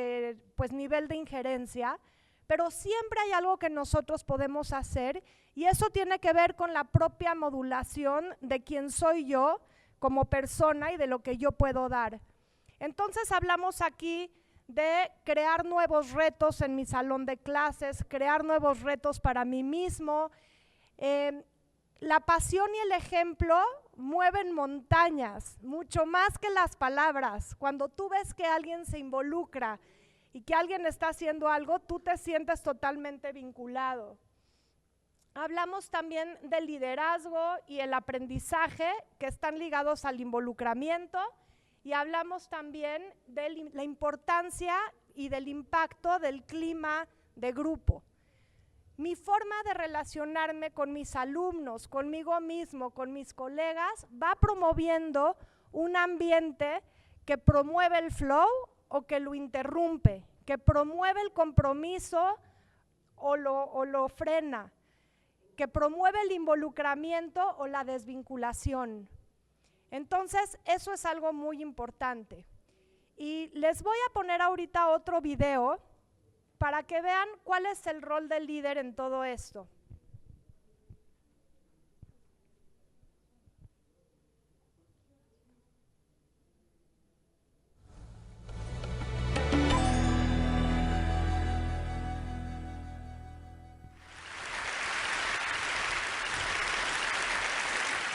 pues, nivel de injerencia, pero siempre hay algo que nosotros podemos hacer y eso tiene que ver con la propia modulación de quién soy yo como persona y de lo que yo puedo dar. Entonces hablamos aquí de crear nuevos retos en mi salón de clases, crear nuevos retos para mí mismo. La pasión y el ejemplo mueven montañas, mucho más que las palabras. Cuando tú ves que alguien se involucra y que alguien está haciendo algo, tú te sientes totalmente vinculado. Hablamos también del liderazgo y el aprendizaje que están ligados al involucramiento y hablamos también de la importancia y del impacto del clima de grupo. Mi forma de relacionarme con mis alumnos, conmigo mismo, con mis colegas, va promoviendo un ambiente que promueve el flow o que lo interrumpe, que promueve el compromiso o lo frena, que promueve el involucramiento o la desvinculación. Entonces, eso es algo muy importante. Y les voy a poner ahorita otro video para que vean cuál es el rol del líder en todo esto.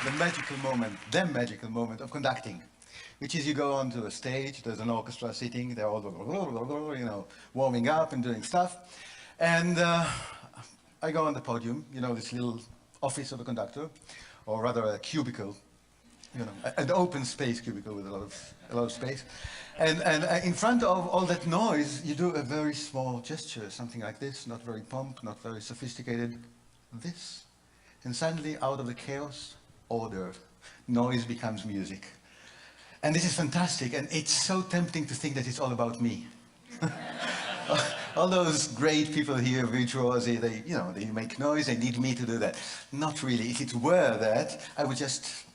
The magical moment of conducting, which is you go onto a stage, there's an orchestra sitting, they're all, you know, warming up and doing stuff, and I go on the podium, you know, this little office of a conductor, or rather a cubicle, you know, an open space cubicle with a lot of space, and in front of all that noise, you do a very small gesture, something like this, not very pomp, not very sophisticated, this, and suddenly out of the chaos, order, noise becomes music. And this is fantastic, and it's so tempting to think that it's all about me. All those great people here, virtuosi, they make noise, they need me to do that. Not really. If it were that, I would just,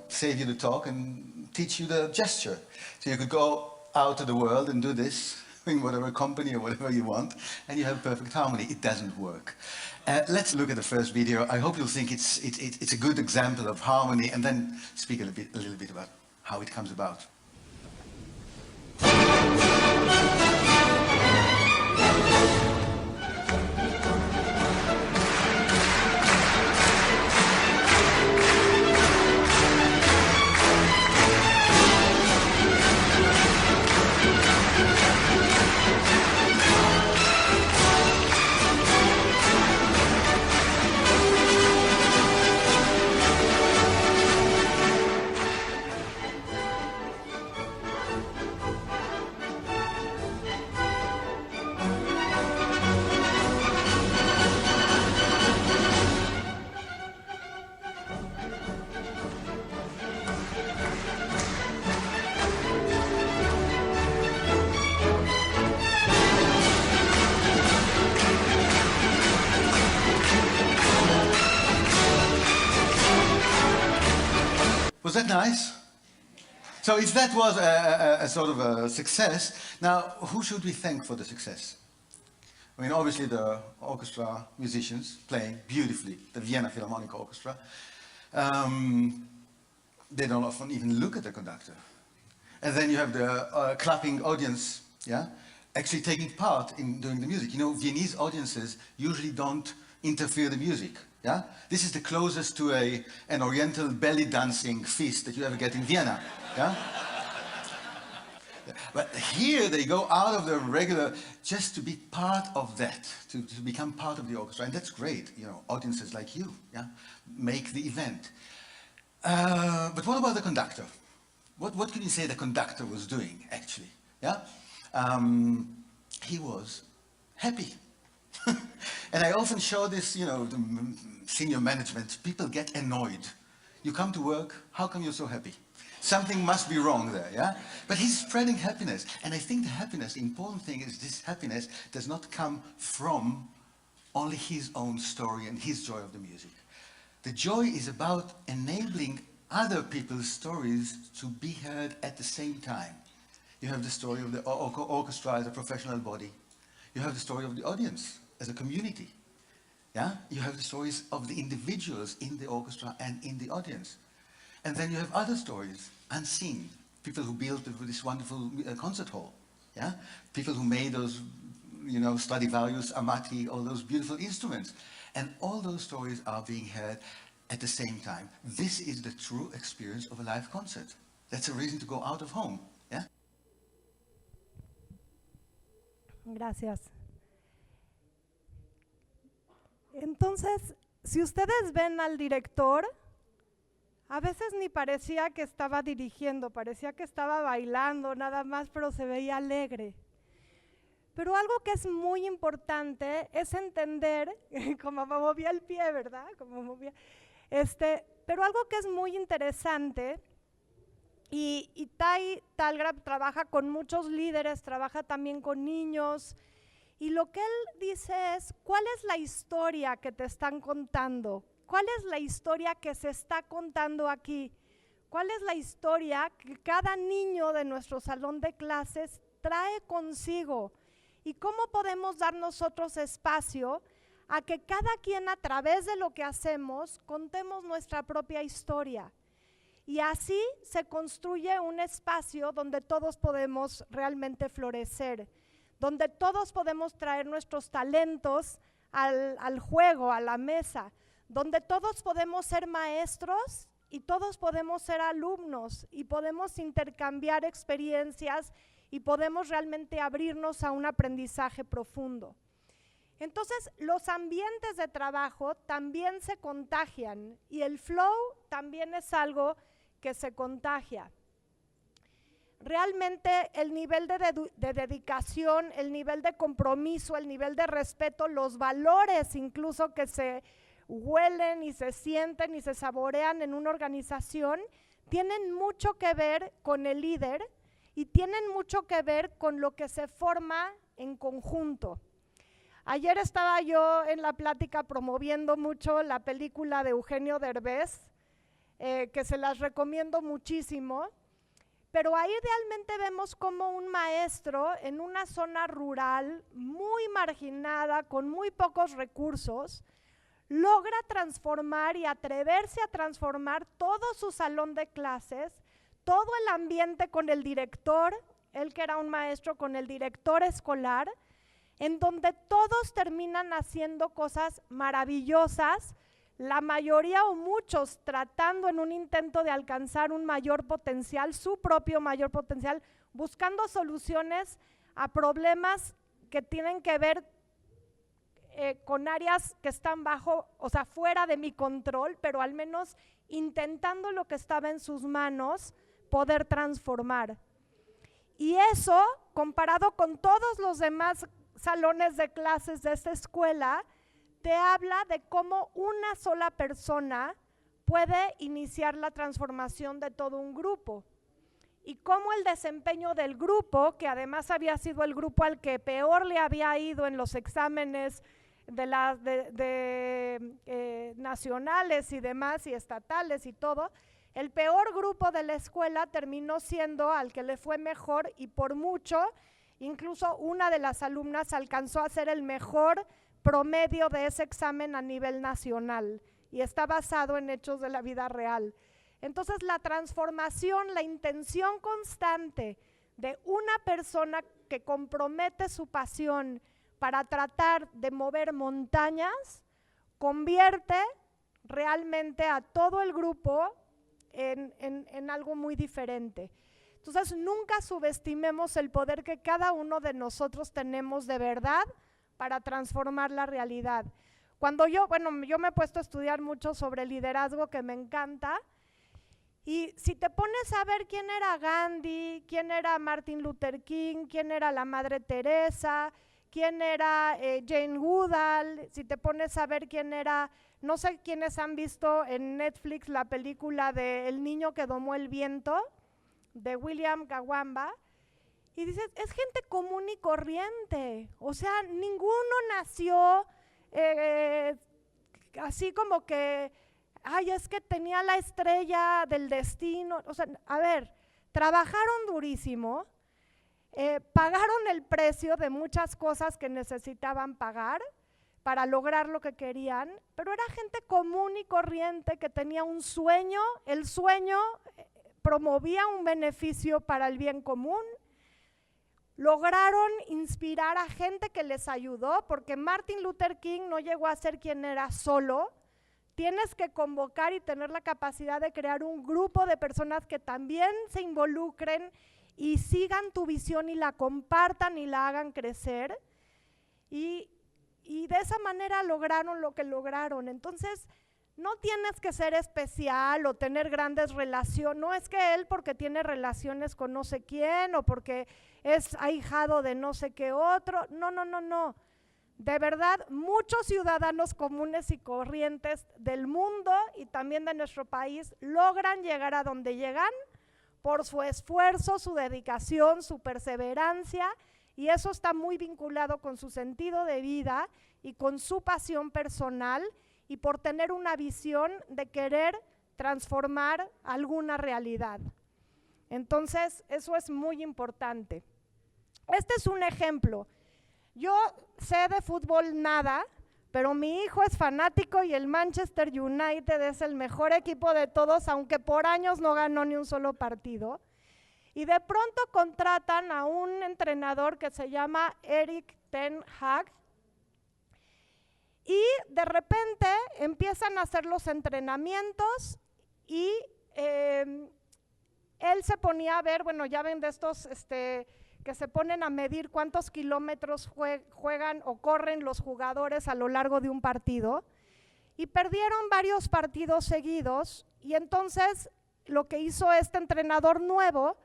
save you the talk and teach you the gesture. So you could go out to the world and do this in whatever company or whatever you want, and you have perfect harmony. It doesn't work. Let's look at the first video. I hope you'll think it's a good example of harmony, and then speak a little bit about how it comes about. Was that nice? So if that was a sort of a success, now who should we thank for the success? I mean, obviously the orchestra musicians playing beautifully, the Vienna Philharmonic Orchestra. they don't often even look at the conductor. And then you have the clapping audience, yeah, actually taking part in doing the music. You know, Viennese audiences usually don't interfere the music, yeah? This is the closest to an oriental belly dancing feast that you ever get in Vienna, yeah? But here they go out of the regular, just to be part of that, to become part of the orchestra, and that's great, you know, audiences like you, yeah, make the event. But what about the conductor? What can you say the conductor was doing, actually, yeah? He was happy. And I often show this, you know, the senior management, people get annoyed. You come to work, how come you're so happy? Something must be wrong there, yeah? But he's spreading happiness. And I think the happiness, the important thing is this happiness does not come from only his own story and his joy of the music. The joy is about enabling other people's stories to be heard at the same time. You have the story of the orchestra as a professional body. You have the story of the audience as a community. Yeah? You have the stories of the individuals in the orchestra and in the audience. And then you have other stories, unseen. People who built this wonderful concert hall. Yeah? People who made those, you know, Stradivarius, Amati, all those beautiful instruments. And all those stories are being heard at the same time. This is the true experience of a live concert. That's a reason to go out of home. Yeah? Gracias. Entonces, si ustedes ven al director, a veces ni parecía que estaba dirigiendo, parecía que estaba bailando nada más, pero se veía alegre. Pero algo que es muy importante es entender, como movía el pie, ¿verdad? Como movía, pero algo que es muy interesante, y Tai Talgrab trabaja con muchos líderes, trabaja también con niños, y lo que él dice es, ¿cuál es la historia que te están contando? ¿Cuál es la historia que se está contando aquí? ¿Cuál es la historia que cada niño de nuestro salón de clases trae consigo? ¿Y cómo podemos dar nosotros espacio a que cada quien a través de lo que hacemos contemos nuestra propia historia? Y así se construye un espacio donde todos podemos realmente florecer, donde todos podemos traer nuestros talentos al juego, a la mesa, donde todos podemos ser maestros y todos podemos ser alumnos y podemos intercambiar experiencias y podemos realmente abrirnos a un aprendizaje profundo. Entonces, los ambientes de trabajo también se contagian y el flow también es algo que se contagia. Realmente el nivel de dedicación, el nivel de compromiso, el nivel de respeto, los valores incluso que se huelen y se sienten y se saborean en una organización, tienen mucho que ver con el líder y tienen mucho que ver con lo que se forma en conjunto. Ayer estaba yo en la plática promoviendo mucho la película de Eugenio Derbez, que se las recomiendo muchísimo, pero ahí realmente vemos como un maestro en una zona rural muy marginada, con muy pocos recursos, logra transformar y atreverse a transformar todo su salón de clases, todo el ambiente con el director, él que era un maestro, con el director escolar, en donde todos terminan haciendo cosas maravillosas, la mayoría o muchos tratando en un intento de alcanzar un mayor potencial, su propio mayor potencial, buscando soluciones a problemas que tienen que ver con áreas que están bajo, o sea, fuera de mi control, pero al menos intentando lo que estaba en sus manos, poder transformar. Y eso, comparado con todos los demás salones de clases de esta escuela, te habla de cómo una sola persona puede iniciar la transformación de todo un grupo. Y cómo el desempeño del grupo, que además había sido el grupo al que peor le había ido en los exámenes nacionales y demás, y estatales y todo, el peor grupo de la escuela terminó siendo al que le fue mejor y por mucho, incluso una de las alumnas alcanzó a ser el mejor promedio de ese examen a nivel nacional y está basado en hechos de la vida real. Entonces la transformación, la intención constante de una persona que compromete su pasión para tratar de mover montañas, convierte realmente a todo el grupo en algo muy diferente. Entonces nunca subestimemos el poder que cada uno de nosotros tenemos de verdad para transformar la realidad. Cuando yo me he puesto a estudiar mucho sobre liderazgo, que me encanta, y si te pones a ver quién era Gandhi, quién era Martin Luther King, quién era la Madre Teresa, quién era Jane Goodall, si te pones a ver quién era, no sé quiénes han visto en Netflix la película de El niño que domó el viento, de William Kawamba, y dices, es gente común y corriente, o sea, ninguno nació así como que, ay, es que tenía la estrella del destino, o sea, a ver, trabajaron durísimo, pagaron el precio de muchas cosas que necesitaban pagar para lograr lo que querían, pero era gente común y corriente que tenía un sueño, el sueño promovía un beneficio para el bien común, lograron inspirar a gente que les ayudó, porque Martin Luther King no llegó a ser quien era solo. Tienes que convocar y tener la capacidad de crear un grupo de personas que también se involucren y sigan tu visión y la compartan y la hagan crecer. Y de esa manera lograron lo que lograron. Entonces, no tienes que ser especial o tener grandes relaciones, no es que él porque tiene relaciones con no sé quién o porque es ahijado de no sé qué otro, no. De verdad, muchos ciudadanos comunes y corrientes del mundo y también de nuestro país logran llegar a donde llegan por su esfuerzo, su dedicación, su perseverancia, y eso está muy vinculado con su sentido de vida y con su pasión personal, y por tener una visión de querer transformar alguna realidad. Entonces, eso es muy importante. Este es un ejemplo. Yo sé de fútbol nada, pero mi hijo es fanático y el Manchester United es el mejor equipo de todos, aunque por años no ganó ni un solo partido. Y de pronto contratan a un entrenador que se llama Erik ten Hag, y de repente empiezan a hacer los entrenamientos y él se ponía a ver, bueno, ya ven de estos que se ponen a medir cuántos kilómetros juegan o corren los jugadores a lo largo de un partido, y perdieron varios partidos seguidos, y entonces lo que hizo este entrenador nuevo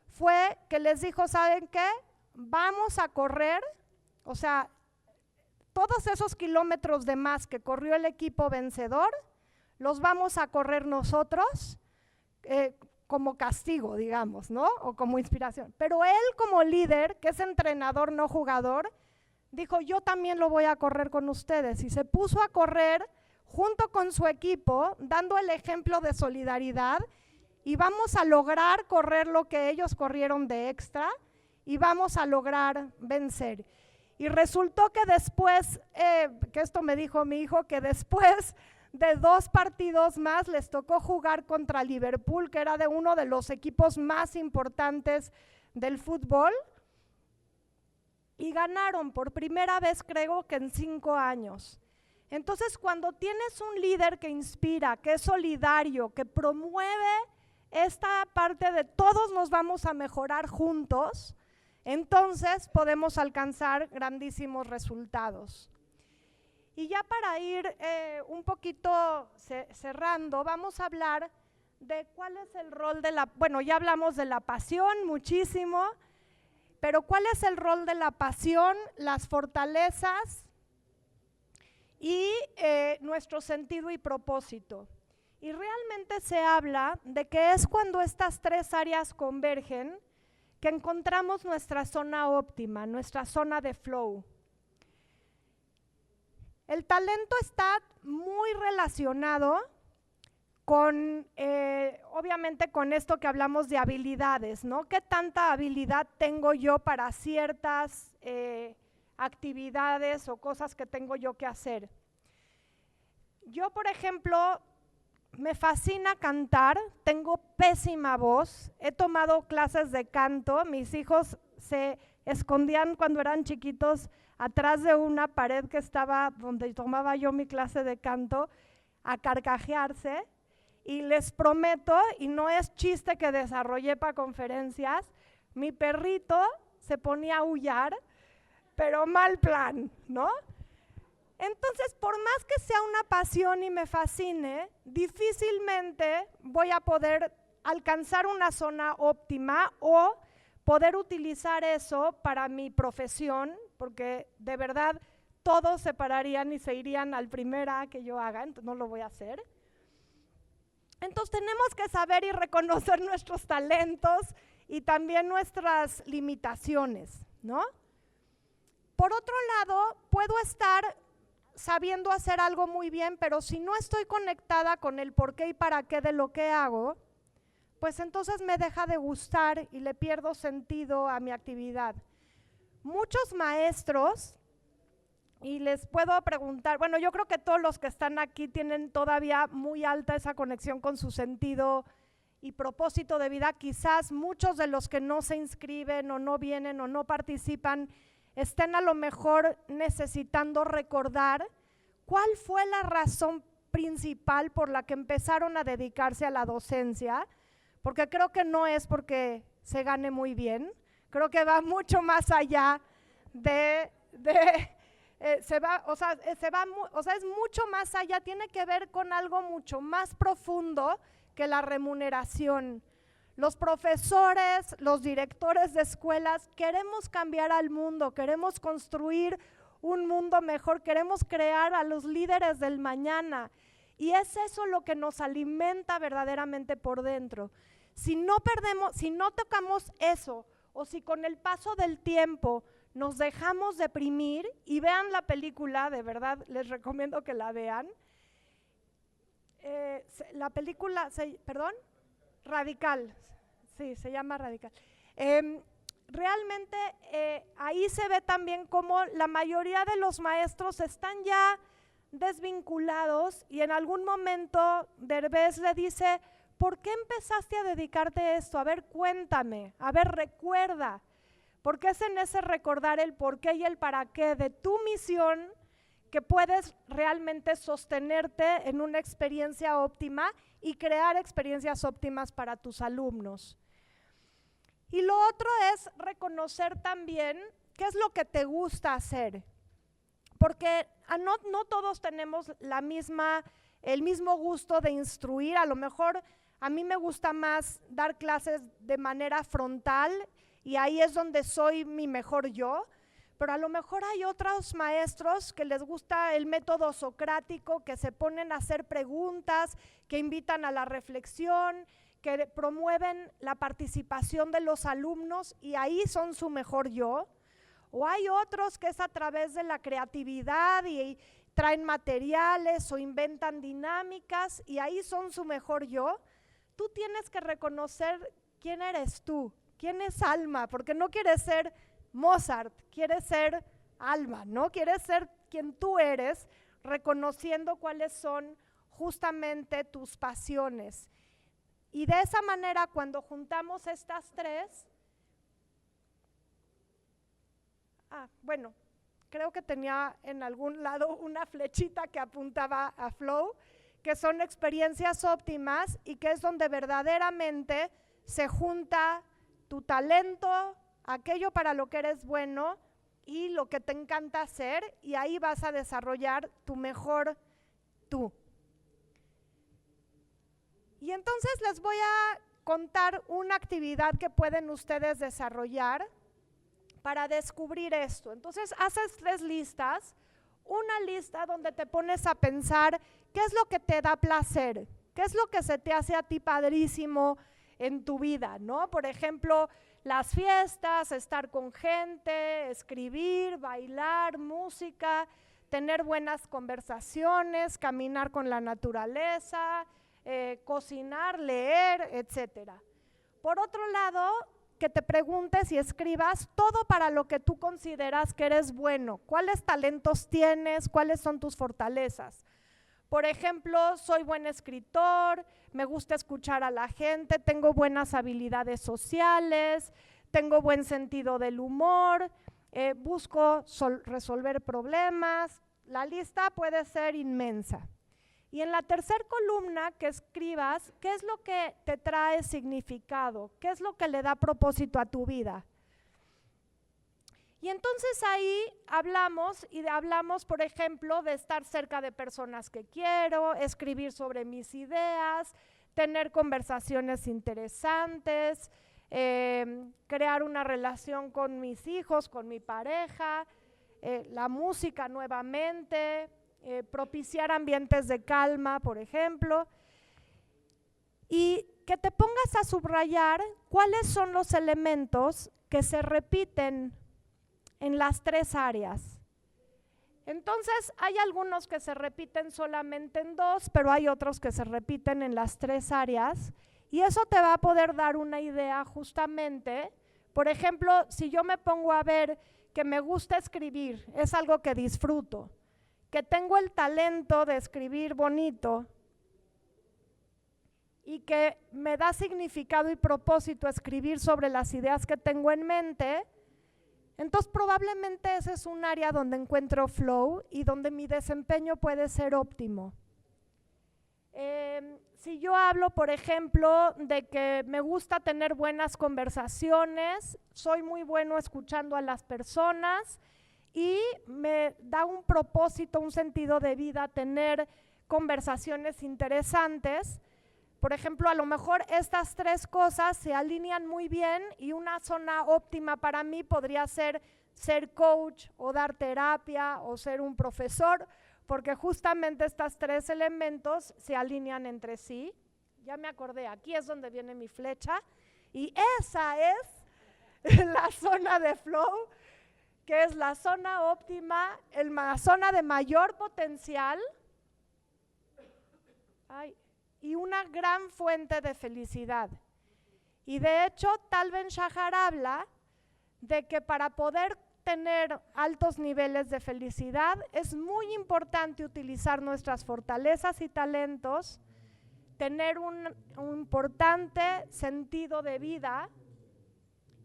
fue que les dijo, ¿saben qué? Vamos a correr, o sea, todos esos kilómetros de más que corrió el equipo vencedor, los vamos a correr nosotros como castigo, digamos, ¿no? O como inspiración. Pero él como líder, que es entrenador, no jugador, dijo, yo también lo voy a correr con ustedes. Y se puso a correr junto con su equipo, dando el ejemplo de solidaridad, y vamos a lograr correr lo que ellos corrieron de extra, y vamos a lograr vencer. Y resultó que después, que esto me dijo mi hijo, que después de 2 partidos más les tocó jugar contra Liverpool, que era de uno de los equipos más importantes del fútbol, y ganaron por primera vez, creo que en 5 años. Entonces, cuando tienes un líder que inspira, que es solidario, que promueve esta parte de todos nos vamos a mejorar juntos, entonces podemos alcanzar grandísimos resultados. Y ya para ir un poquito cerrando, vamos a hablar de cuál es el rol de la, bueno, ya hablamos de la pasión muchísimo, pero cuál es el rol de la pasión, las fortalezas y nuestro sentido y propósito. Y realmente se habla de que es cuando estas 3 áreas convergen que encontramos nuestra zona óptima, nuestra zona de flow. El talento está muy relacionado con, obviamente con esto que hablamos de habilidades, ¿no? ¿Qué tanta habilidad tengo yo para ciertas actividades o cosas que tengo yo que hacer? Yo, por ejemplo, me fascina cantar, tengo pésima voz, he tomado clases de canto, mis hijos se escondían cuando eran chiquitos atrás de una pared que estaba donde tomaba yo mi clase de canto a carcajearse, y les prometo, y no es chiste que desarrollé para conferencias, mi perrito se ponía a aullar, pero mal plan, ¿no? Entonces, por más que sea una pasión y me fascine, difícilmente voy a poder alcanzar una zona óptima o poder utilizar eso para mi profesión, porque de verdad todos se pararían y se irían al primer A que yo haga, entonces no lo voy a hacer. Entonces tenemos que saber y reconocer nuestros talentos y también nuestras limitaciones, ¿no? Por otro lado, puedo estar sabiendo hacer algo muy bien, pero si no estoy conectada con el por qué y para qué de lo que hago, pues entonces me deja de gustar y le pierdo sentido a mi actividad. Muchos maestros, y les puedo preguntar, bueno, yo creo que todos los que están aquí tienen todavía muy alta esa conexión con su sentido y propósito de vida. Quizás muchos de los que no se inscriben o no vienen o no participan estén a lo mejor necesitando recordar cuál fue la razón principal por la que empezaron a dedicarse a la docencia, porque creo que no es porque se gane muy bien, creo que va mucho más allá es mucho más allá, tiene que ver con algo mucho más profundo que la remuneración. Los profesores, los directores de escuelas, queremos cambiar al mundo, queremos construir un mundo mejor, queremos crear a los líderes del mañana, y es eso lo que nos alimenta verdaderamente por dentro. Si no tocamos eso, o si con el paso del tiempo nos dejamos deprimir, y vean la película, de verdad les recomiendo que la vean, la película, Radical, sí, se llama Radical. Realmente ahí se ve también cómo la mayoría de los maestros están ya desvinculados, y en algún momento Derbez le dice, ¿por qué empezaste a dedicarte a esto? A ver, cuéntame, a ver, recuerda, porque es en ese recordar el por qué y el para qué de tu misión que puedes realmente sostenerte en una experiencia óptima y crear experiencias óptimas para tus alumnos. Y lo otro es reconocer también qué es lo que te gusta hacer, porque no todos tenemos el mismo gusto de instruir. A lo mejor a mí me gusta más dar clases de manera frontal y ahí es donde soy mi mejor yo, pero a lo mejor hay otros maestros que les gusta el método socrático, que se ponen a hacer preguntas, que invitan a la reflexión, que promueven la participación de los alumnos y ahí son su mejor yo. O hay otros que es a través de la creatividad y traen materiales o inventan dinámicas y ahí son su mejor yo. Tú tienes que reconocer quién eres tú, quién es Alma, porque no quieres ser Mozart, quieres ser Alma, ¿no? Quieres ser quien tú eres, reconociendo cuáles son justamente tus pasiones. Y de esa manera, cuando juntamos estas tres, bueno, creo que tenía en algún lado una flechita que apuntaba a Flow, que son experiencias óptimas y que es donde verdaderamente se junta tu talento, aquello para lo que eres bueno y lo que te encanta hacer, y ahí vas a desarrollar tu mejor tú. Y entonces les voy a contar una actividad que pueden ustedes desarrollar para descubrir esto. Entonces haces 3 listas, una lista donde te pones a pensar qué es lo que te da placer, qué es lo que se te hace a ti padrísimo en tu vida, ¿no? Por ejemplo, las fiestas, estar con gente, escribir, bailar, música, tener buenas conversaciones, caminar con la naturaleza, cocinar, leer, etcétera. Por otro lado, que te preguntes y escribas todo para lo que tú consideras que eres bueno, cuáles talentos tienes, cuáles son tus fortalezas. Por ejemplo, soy buen escritor, me gusta escuchar a la gente, tengo buenas habilidades sociales, tengo buen sentido del humor, busco resolver problemas. La lista puede ser inmensa. Y en la tercera columna que escribas, ¿qué es lo que te trae significado? ¿Qué es lo que le da propósito a tu vida? Y entonces ahí hablamos, por ejemplo, de estar cerca de personas que quiero, escribir sobre mis ideas, tener conversaciones interesantes, crear una relación con mis hijos, con mi pareja, la música nuevamente, propiciar ambientes de calma, por ejemplo, y que te pongas a subrayar cuáles son los elementos que se repiten en las tres áreas. Entonces, hay algunos que se repiten solamente en dos, pero hay otros que se repiten en las tres áreas, y eso te va a poder dar una idea justamente. Por ejemplo, si yo me pongo a ver que me gusta escribir, es algo que disfruto, que tengo el talento de escribir bonito y que me da significado y propósito escribir sobre las ideas que tengo en mente, entonces probablemente ese es un área donde encuentro flow y donde mi desempeño puede ser óptimo. Si yo hablo, por ejemplo, de que me gusta tener buenas conversaciones, soy muy bueno escuchando a las personas y me da un propósito, un sentido de vida tener conversaciones interesantes. Por ejemplo, a lo mejor estas tres cosas se alinean muy bien y una zona óptima para mí podría ser coach o dar terapia o ser un profesor, porque justamente estos tres elementos se alinean entre sí. Ya me acordé, aquí es donde viene mi flecha y esa es la zona de flow, que es la zona óptima, la zona de mayor potencial. Y una gran fuente de felicidad. Y de hecho, Tal Ben-Shahar habla de que para poder tener altos niveles de felicidad es muy importante utilizar nuestras fortalezas y talentos, tener un importante sentido de vida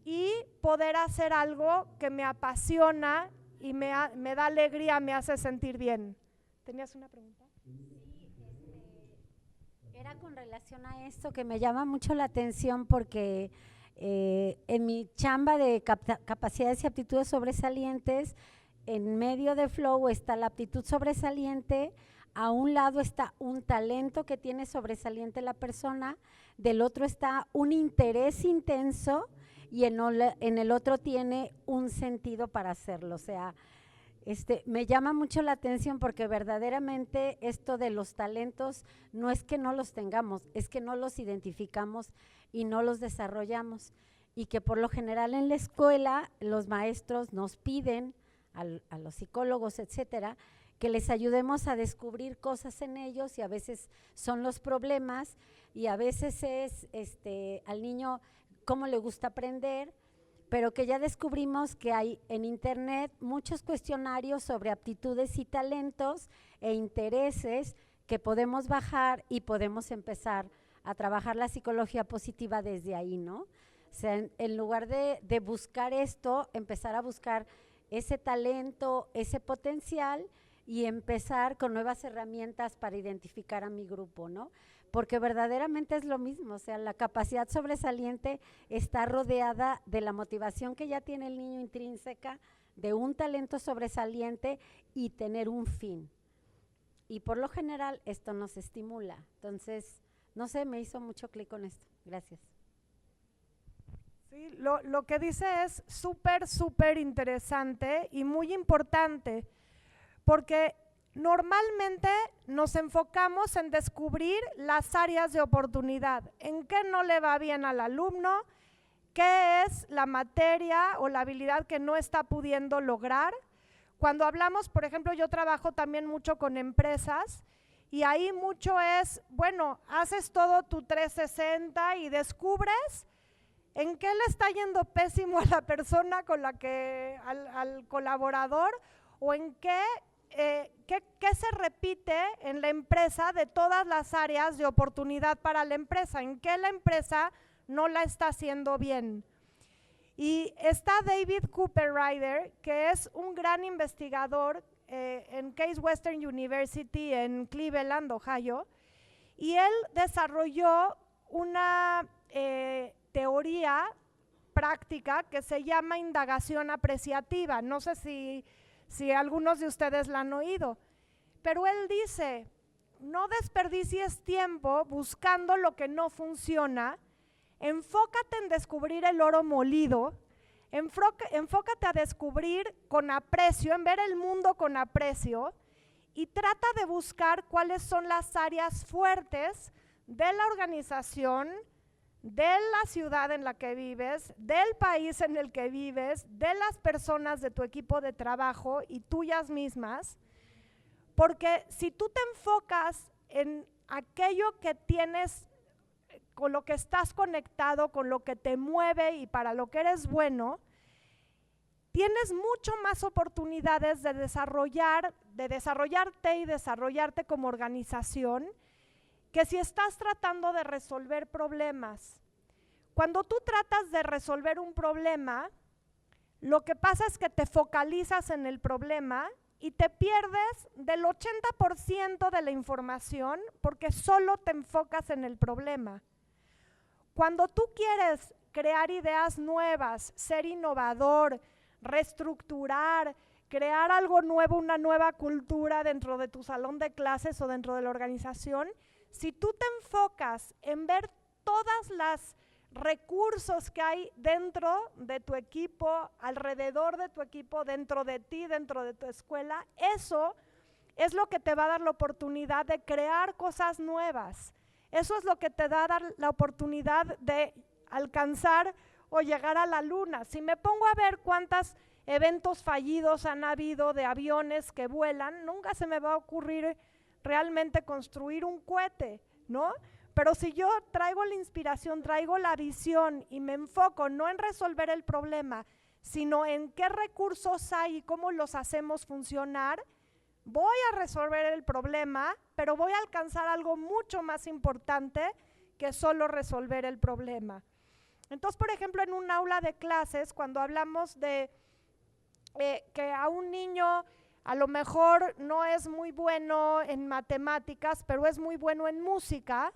y poder hacer algo que me apasiona y me da alegría, me hace sentir bien. ¿Tenías una pregunta? Era con relación a esto que me llama mucho la atención porque en mi chamba de capacidades y aptitudes sobresalientes, en medio de flow está la aptitud sobresaliente, a un lado está un talento que tiene sobresaliente la persona, del otro está un interés intenso y en el otro tiene un sentido para hacerlo. O sea, me llama mucho la atención porque verdaderamente esto de los talentos no es que no los tengamos, es que no los identificamos y no los desarrollamos, y que por lo general en la escuela los maestros nos piden a los psicólogos, etcétera, que les ayudemos a descubrir cosas en ellos, y a veces son los problemas y a veces es al niño cómo le gusta aprender, pero que ya descubrimos que hay en internet muchos cuestionarios sobre aptitudes y talentos e intereses que podemos bajar y podemos empezar a trabajar la psicología positiva desde ahí, ¿no? O sea, en lugar de buscar esto, empezar a buscar ese talento, ese potencial y empezar con nuevas herramientas para identificar a mi grupo, ¿no? Porque verdaderamente es lo mismo, o sea, la capacidad sobresaliente está rodeada de la motivación que ya tiene el niño intrínseca, de un talento sobresaliente y tener un fin. Y por lo general esto nos estimula. Entonces, no sé, me hizo mucho clic con esto. Gracias. Sí, lo que dice es súper interesante y muy importante, porque normalmente nos enfocamos en descubrir las áreas de oportunidad, en qué no le va bien al alumno, qué es la materia o la habilidad que no está pudiendo lograr. Cuando hablamos, por ejemplo, yo trabajo también mucho con empresas y ahí mucho es, bueno, haces todo tu 360 y descubres en qué le está yendo pésimo a la persona con la que, al colaborador, o en qué ¿qué se repite en la empresa de todas las áreas de oportunidad para la empresa? ¿En qué la empresa no la está haciendo bien? Y está David Cooper-Ryder, que es un gran investigador en Case Western University en Cleveland, Ohio, y él desarrolló una teoría práctica que se llama indagación apreciativa. No sé si algunos de ustedes la han oído, pero él dice, no desperdicies tiempo buscando lo que no funciona, enfócate en descubrir el oro molido, enfócate a descubrir con aprecio, en ver el mundo con aprecio, y trata de buscar cuáles son las áreas fuertes de la organización, de la ciudad en la que vives, del país en el que vives, de las personas de tu equipo de trabajo y tuyas mismas, porque si tú te enfocas en aquello que tienes, con lo que estás conectado, con lo que te mueve y para lo que eres bueno, tienes mucho más oportunidades de desarrollarte y desarrollarte como organización, que si estás tratando de resolver problemas. Cuando tú tratas de resolver un problema, lo que pasa es que te focalizas en el problema y te pierdes del 80% de la información porque solo te enfocas en el problema. Cuando tú quieres crear ideas nuevas, ser innovador, reestructurar, crear algo nuevo, una nueva cultura dentro de tu salón de clases o dentro de la organización, si tú te enfocas en ver todas las recursos que hay dentro de tu equipo, alrededor de tu equipo, dentro de ti, dentro de tu escuela, eso es lo que te va a dar la oportunidad de crear cosas nuevas. Eso es lo que te va a dar la oportunidad de alcanzar o llegar a la luna. Si me pongo a ver cuántos eventos fallidos han habido de aviones que vuelan, nunca se me va a ocurrir realmente construir un cohete, ¿no? Pero si yo traigo la inspiración, traigo la visión y me enfoco no en resolver el problema, sino en qué recursos hay y cómo los hacemos funcionar, voy a resolver el problema, pero voy a alcanzar algo mucho más importante que solo resolver el problema. Entonces, por ejemplo, en un aula de clases, cuando hablamos de que a un niño a lo mejor no es muy bueno en matemáticas, pero es muy bueno en música,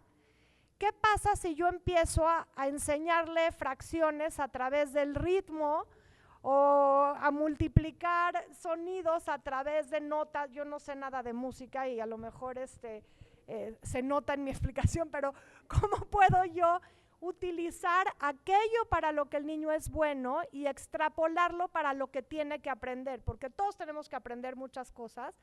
¿qué pasa si yo empiezo a enseñarle fracciones a través del ritmo o a multiplicar sonidos a través de notas? Yo no sé nada de música y a lo mejor se nota en mi explicación, pero ¿cómo puedo yo utilizar aquello para lo que el niño es bueno y extrapolarlo para lo que tiene que aprender? Porque todos tenemos que aprender muchas cosas,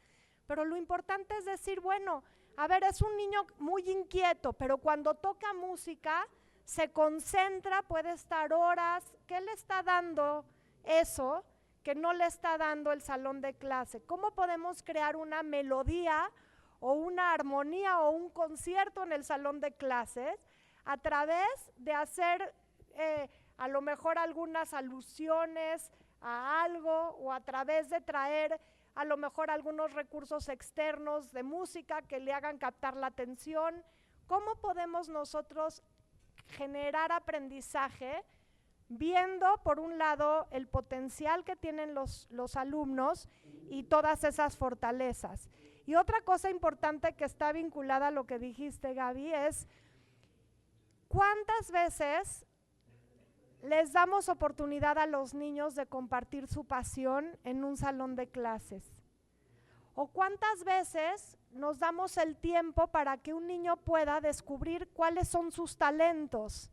pero lo importante es decir, bueno, a ver, es un niño muy inquieto, pero cuando toca música se concentra, puede estar horas. ¿Qué le está dando eso que no le está dando el salón de clase? ¿Cómo podemos crear una melodía o una armonía o un concierto en el salón de clases a través de hacer a lo mejor algunas alusiones a algo o a través de traer a lo mejor algunos recursos externos de música que le hagan captar la atención? ¿Cómo podemos nosotros generar aprendizaje viendo por un lado el potencial que tienen los alumnos y todas esas fortalezas? Y otra cosa importante que está vinculada a lo que dijiste, Gaby, es ¿cuántas veces les damos oportunidad a los niños de compartir su pasión en un salón de clases? ¿O cuántas veces nos damos el tiempo para que un niño pueda descubrir cuáles son sus talentos?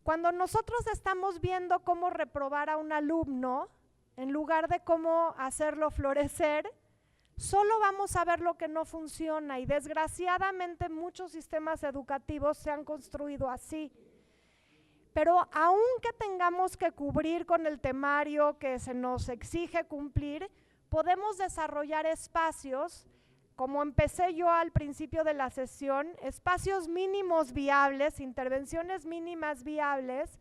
Cuando nosotros estamos viendo cómo reprobar a un alumno, en lugar de cómo hacerlo florecer, solo vamos a ver lo que no funciona, y desgraciadamente muchos sistemas educativos se han construido así. Pero aunque tengamos que cubrir con el temario que se nos exige cumplir, podemos desarrollar espacios, como empecé yo al principio de la sesión, espacios mínimos viables, intervenciones mínimas viables,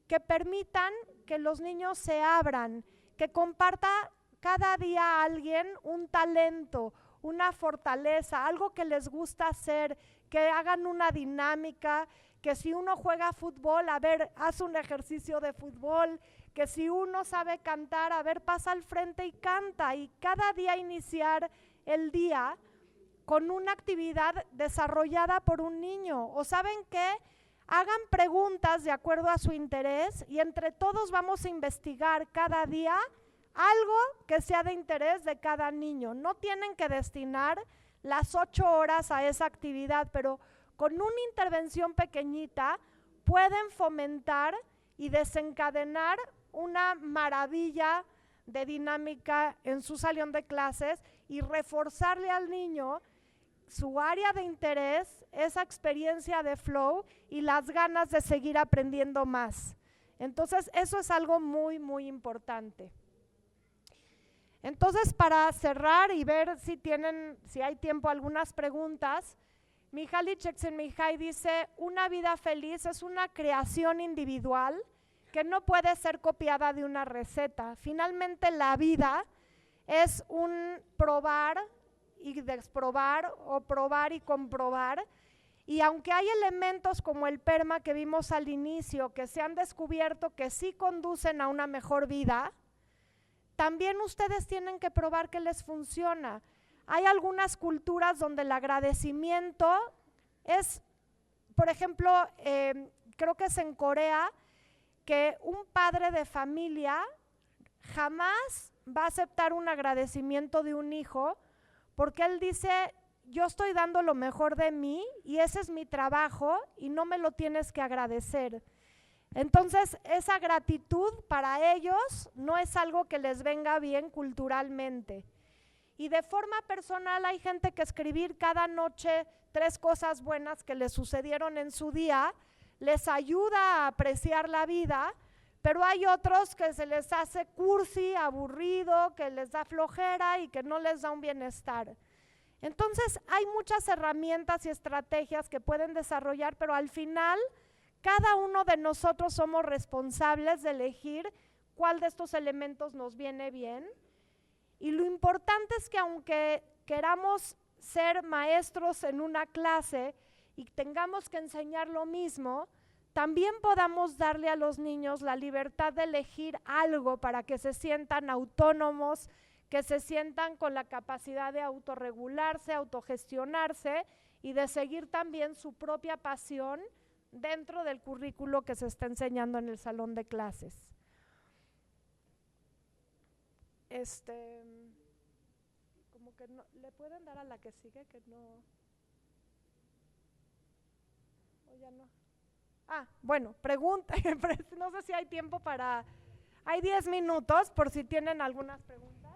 que permitan que los niños se abran, que comparta cada día a alguien un talento, una fortaleza, algo que les gusta hacer, que hagan una dinámica, que si uno juega fútbol, a ver, haz un ejercicio de fútbol, que si uno sabe cantar, a ver, pasa al frente y canta, y cada día iniciar el día con una actividad desarrollada por un niño. ¿O saben qué? Hagan preguntas de acuerdo a su interés y entre todos vamos a investigar cada día algo que sea de interés de cada niño. No tienen que destinar las 8 horas a esa actividad, pero con una intervención pequeñita pueden fomentar y desencadenar una maravilla de dinámica en su salón de clases y reforzarle al niño su área de interés, esa experiencia de flow y las ganas de seguir aprendiendo más. Entonces, eso es algo muy, muy importante. Entonces, para cerrar y ver si hay tiempo, algunas preguntas, Mihaly Csikszentmihalyi dice, una vida feliz es una creación individual que no puede ser copiada de una receta. Finalmente, la vida es un probar y desprobar o probar y comprobar, y aunque hay elementos como el PERMA que vimos al inicio que se han descubierto que sí conducen a una mejor vida, también ustedes tienen que probar que les funciona. Hay algunas culturas donde el agradecimiento es, por ejemplo, creo que es en Corea, que un padre de familia jamás va a aceptar un agradecimiento de un hijo, porque él dice, yo estoy dando lo mejor de mí y ese es mi trabajo y no me lo tienes que agradecer. Entonces, esa gratitud para ellos no es algo que les venga bien culturalmente. Y de forma personal hay gente que escribir cada noche 3 cosas buenas que les sucedieron en su día les ayuda a apreciar la vida, pero hay otros que se les hace cursi, aburrido, que les da flojera y que no les da un bienestar. Entonces hay muchas herramientas y estrategias que pueden desarrollar, pero al final cada uno de nosotros somos responsables de elegir cuál de estos elementos nos viene bien. Y lo importante es que aunque queramos ser maestros en una clase y tengamos que enseñar lo mismo, también podamos darle a los niños la libertad de elegir algo para que se sientan autónomos, que se sientan con la capacidad de autorregularse, autogestionarse y de seguir también su propia pasión dentro del currículo que se está enseñando en el salón de clases. Como que no, ¿le pueden dar a la que sigue? Que no. O ya no. Bueno, pregunta, no sé si hay tiempo para, hay 10 minutos por si tienen algunas preguntas.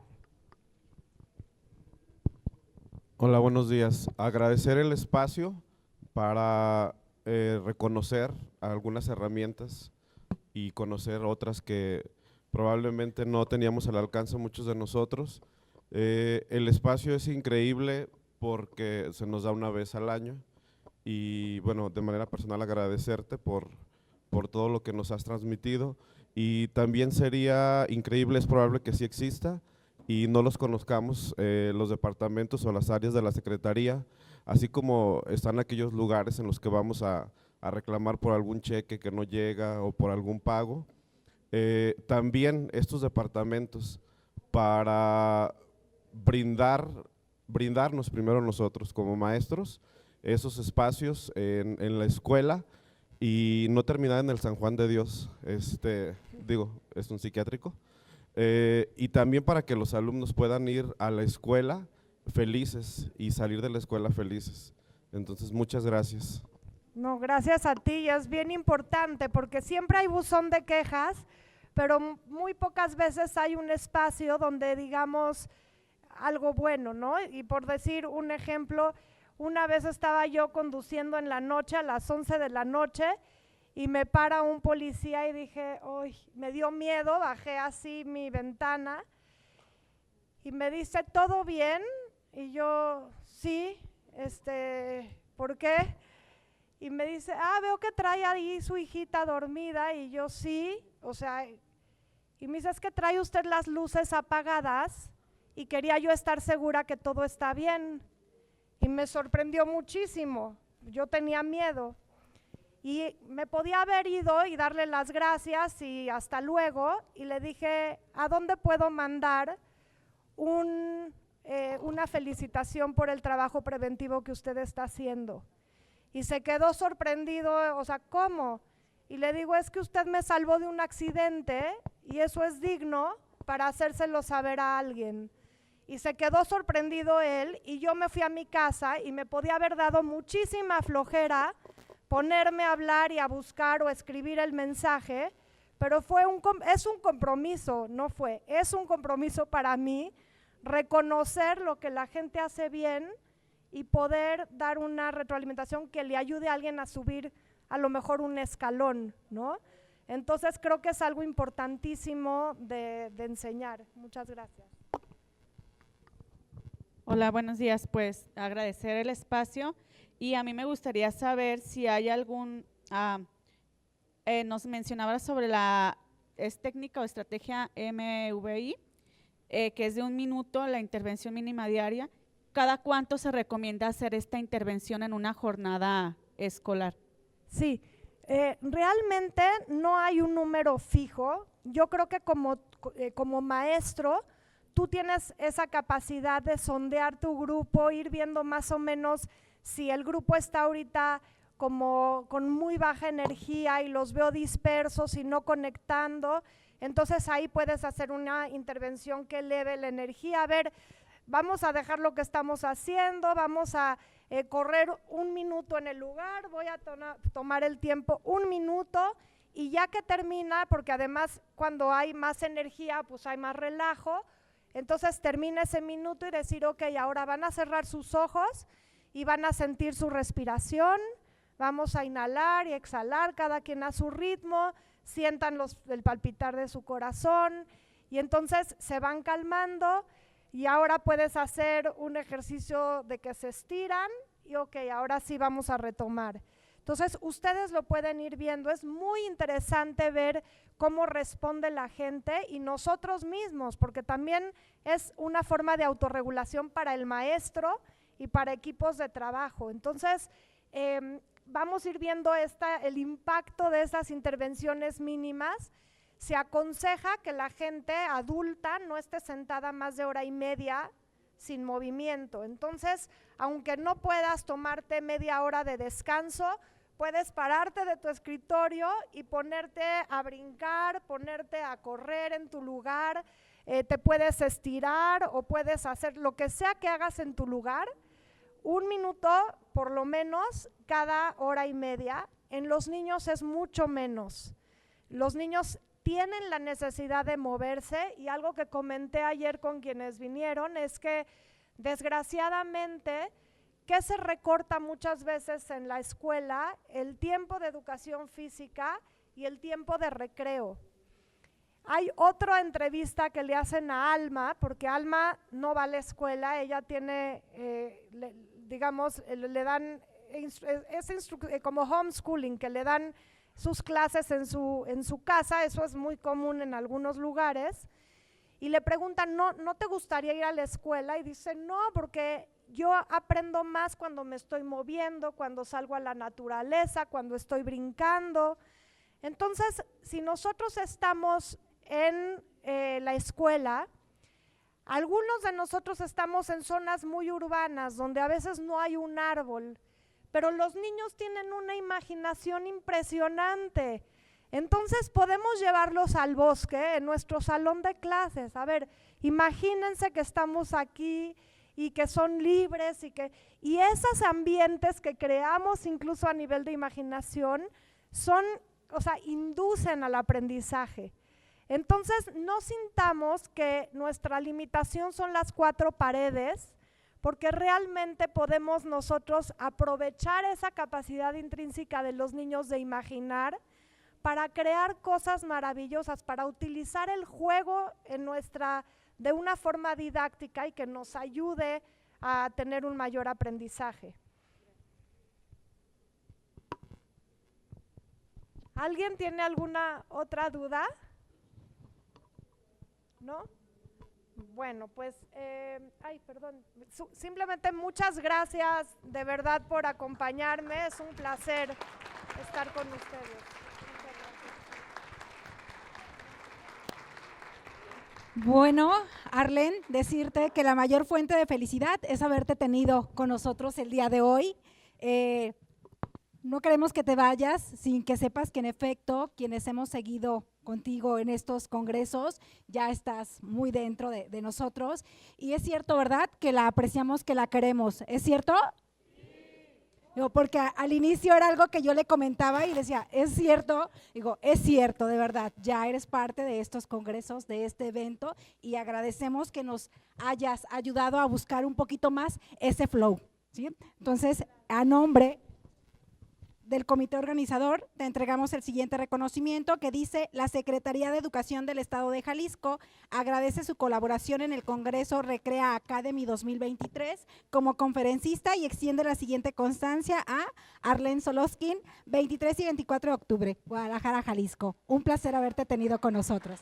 Hola, buenos días. Agradecer el espacio para reconocer algunas herramientas y conocer otras que probablemente no teníamos al alcance muchos de nosotros. El espacio es increíble porque se nos da una vez al año. Y bueno, de manera personal agradecerte por todo lo que nos has transmitido, y también sería increíble, es probable que sí exista y no los conozcamos los departamentos o las áreas de la Secretaría, así como están aquellos lugares en los que vamos a reclamar por algún cheque que no llega o por algún pago. También estos departamentos para brindarnos primero nosotros como maestros esos espacios en la escuela y no terminar en el San Juan de Dios, es un psiquiátrico, y también para que los alumnos puedan ir a la escuela felices y salir de la escuela felices. Entonces, muchas gracias. No, gracias a ti, es bien importante porque siempre hay buzón de quejas, pero muy pocas veces hay un espacio donde digamos algo bueno, ¿no? Y por decir un ejemplo, una vez estaba yo conduciendo en la noche, a las 11 de la noche, y me para un policía y dije, uy, me dio miedo, bajé así mi ventana, y me dice, ¿todo bien? Y yo, sí, ¿por qué? Y me dice, veo que trae ahí su hijita dormida, y yo, sí, o sea, Y me dice, es que trae usted las luces apagadas y quería yo estar segura que todo está bien. Y me sorprendió muchísimo, yo tenía miedo. Y me podía haber ido y darle las gracias y hasta luego, y le dije, ¿a dónde puedo mandar una felicitación por el trabajo preventivo que usted está haciendo? Y se quedó sorprendido, o sea, ¿cómo? Y le digo, es que usted me salvó de un accidente y eso es digno para hacérselo saber a alguien. Y se quedó sorprendido él, y yo me fui a mi casa y me podía haber dado muchísima flojera ponerme a hablar y a buscar o escribir el mensaje, pero es un compromiso, es un compromiso para mí reconocer lo que la gente hace bien y poder dar una retroalimentación que le ayude a alguien a subir a lo mejor un escalón, ¿no? Entonces creo que es algo importantísimo de enseñar. Muchas gracias. Hola, buenos días. Pues agradecer el espacio, y a mí me gustaría saber si hay algún, nos mencionaba sobre es técnica o estrategia MVI, que es de 1 minuto la intervención mínima diaria. ¿Cada cuánto se recomienda hacer esta intervención en una jornada escolar? Sí, realmente no hay un número fijo. Yo creo que como maestro, tú tienes esa capacidad de sondear tu grupo, ir viendo más o menos si el grupo está ahorita como con muy baja energía y los veo dispersos y no conectando, entonces ahí puedes hacer una intervención que eleve la energía. A ver, vamos a dejar lo que estamos haciendo, vamos a correr 1 minuto en el lugar, voy a tomar el tiempo 1 minuto, y ya que termina, porque además cuando hay más energía pues hay más relajo, entonces termina ese minuto y decir, ok, ahora van a cerrar sus ojos y van a sentir su respiración, vamos a inhalar y exhalar, cada quien a su ritmo, sientan el palpitar de su corazón, y entonces se van calmando, y ahora puedes hacer un ejercicio de que se estiran, y ok, ahora sí vamos a retomar. Entonces ustedes lo pueden ir viendo, es muy interesante ver cómo responde la gente y nosotros mismos, porque también es una forma de autorregulación para el maestro y para equipos de trabajo. Entonces vamos a ir viendo el impacto de esas intervenciones mínimas. Se aconseja que la gente adulta no esté sentada más de 1 hora y media sin movimiento. Entonces, aunque no puedas tomarte media hora de descanso, puedes pararte de tu escritorio y ponerte a brincar, ponerte a correr en tu lugar, te puedes estirar o puedes hacer lo que sea que hagas en tu lugar, 1 minuto por lo menos cada 1 hora y media. En los niños es mucho menos. Los niños tienen la necesidad de moverse, y algo que comenté ayer con quienes vinieron es que desgraciadamente, ¿qué se recorta muchas veces en la escuela? El tiempo de educación física y el tiempo de recreo. Hay otra entrevista que le hacen a Alma, porque Alma no va a la escuela, ella tiene, le dan, como homeschooling, que le dan sus clases en su casa, eso es muy común en algunos lugares, y le preguntan, ¿no te gustaría ir a la escuela? Y dice, no, porque yo aprendo más cuando me estoy moviendo, cuando salgo a la naturaleza, cuando estoy brincando. Entonces, si nosotros estamos en la escuela, algunos de nosotros estamos en zonas muy urbanas, donde a veces no hay un árbol, pero los niños tienen una imaginación impresionante. Entonces podemos llevarlos al bosque en nuestro salón de clases. A ver, imagínense que estamos aquí y que son libres, y esos ambientes que creamos incluso a nivel de imaginación inducen al aprendizaje. Entonces no sintamos que nuestra limitación son las 4 paredes, porque realmente podemos nosotros aprovechar esa capacidad intrínseca de los niños de imaginar para crear cosas maravillosas, para utilizar el juego de una forma didáctica y que nos ayude a tener un mayor aprendizaje. ¿Alguien tiene alguna otra duda? ¿no? Bueno, pues, ay, perdón, simplemente muchas gracias de verdad por acompañarme, es un placer estar con ustedes. Bueno, Arlen, decirte que la mayor fuente de felicidad es haberte tenido con nosotros el día de hoy. No queremos que te vayas sin que sepas que en efecto quienes hemos seguido contigo en estos congresos ya estás muy dentro de nosotros y es cierto, ¿verdad? Que la apreciamos, que la queremos, ¿es cierto? Digo, porque al inicio era algo que yo le comentaba y decía, ¿es cierto? Digo, es cierto, de verdad, ya eres parte de estos congresos, de este evento y agradecemos que nos hayas ayudado a buscar un poquito más ese flow, ¿sí? Entonces, a nombre del comité organizador, te entregamos el siguiente reconocimiento que dice: la Secretaría de Educación del Estado de Jalisco agradece su colaboración en el Congreso Recrea Academy 2023 como conferencista y extiende la siguiente constancia a Arlen Soloskin, 23 y 24 de octubre, Guadalajara, Jalisco. Un placer haberte tenido con nosotros.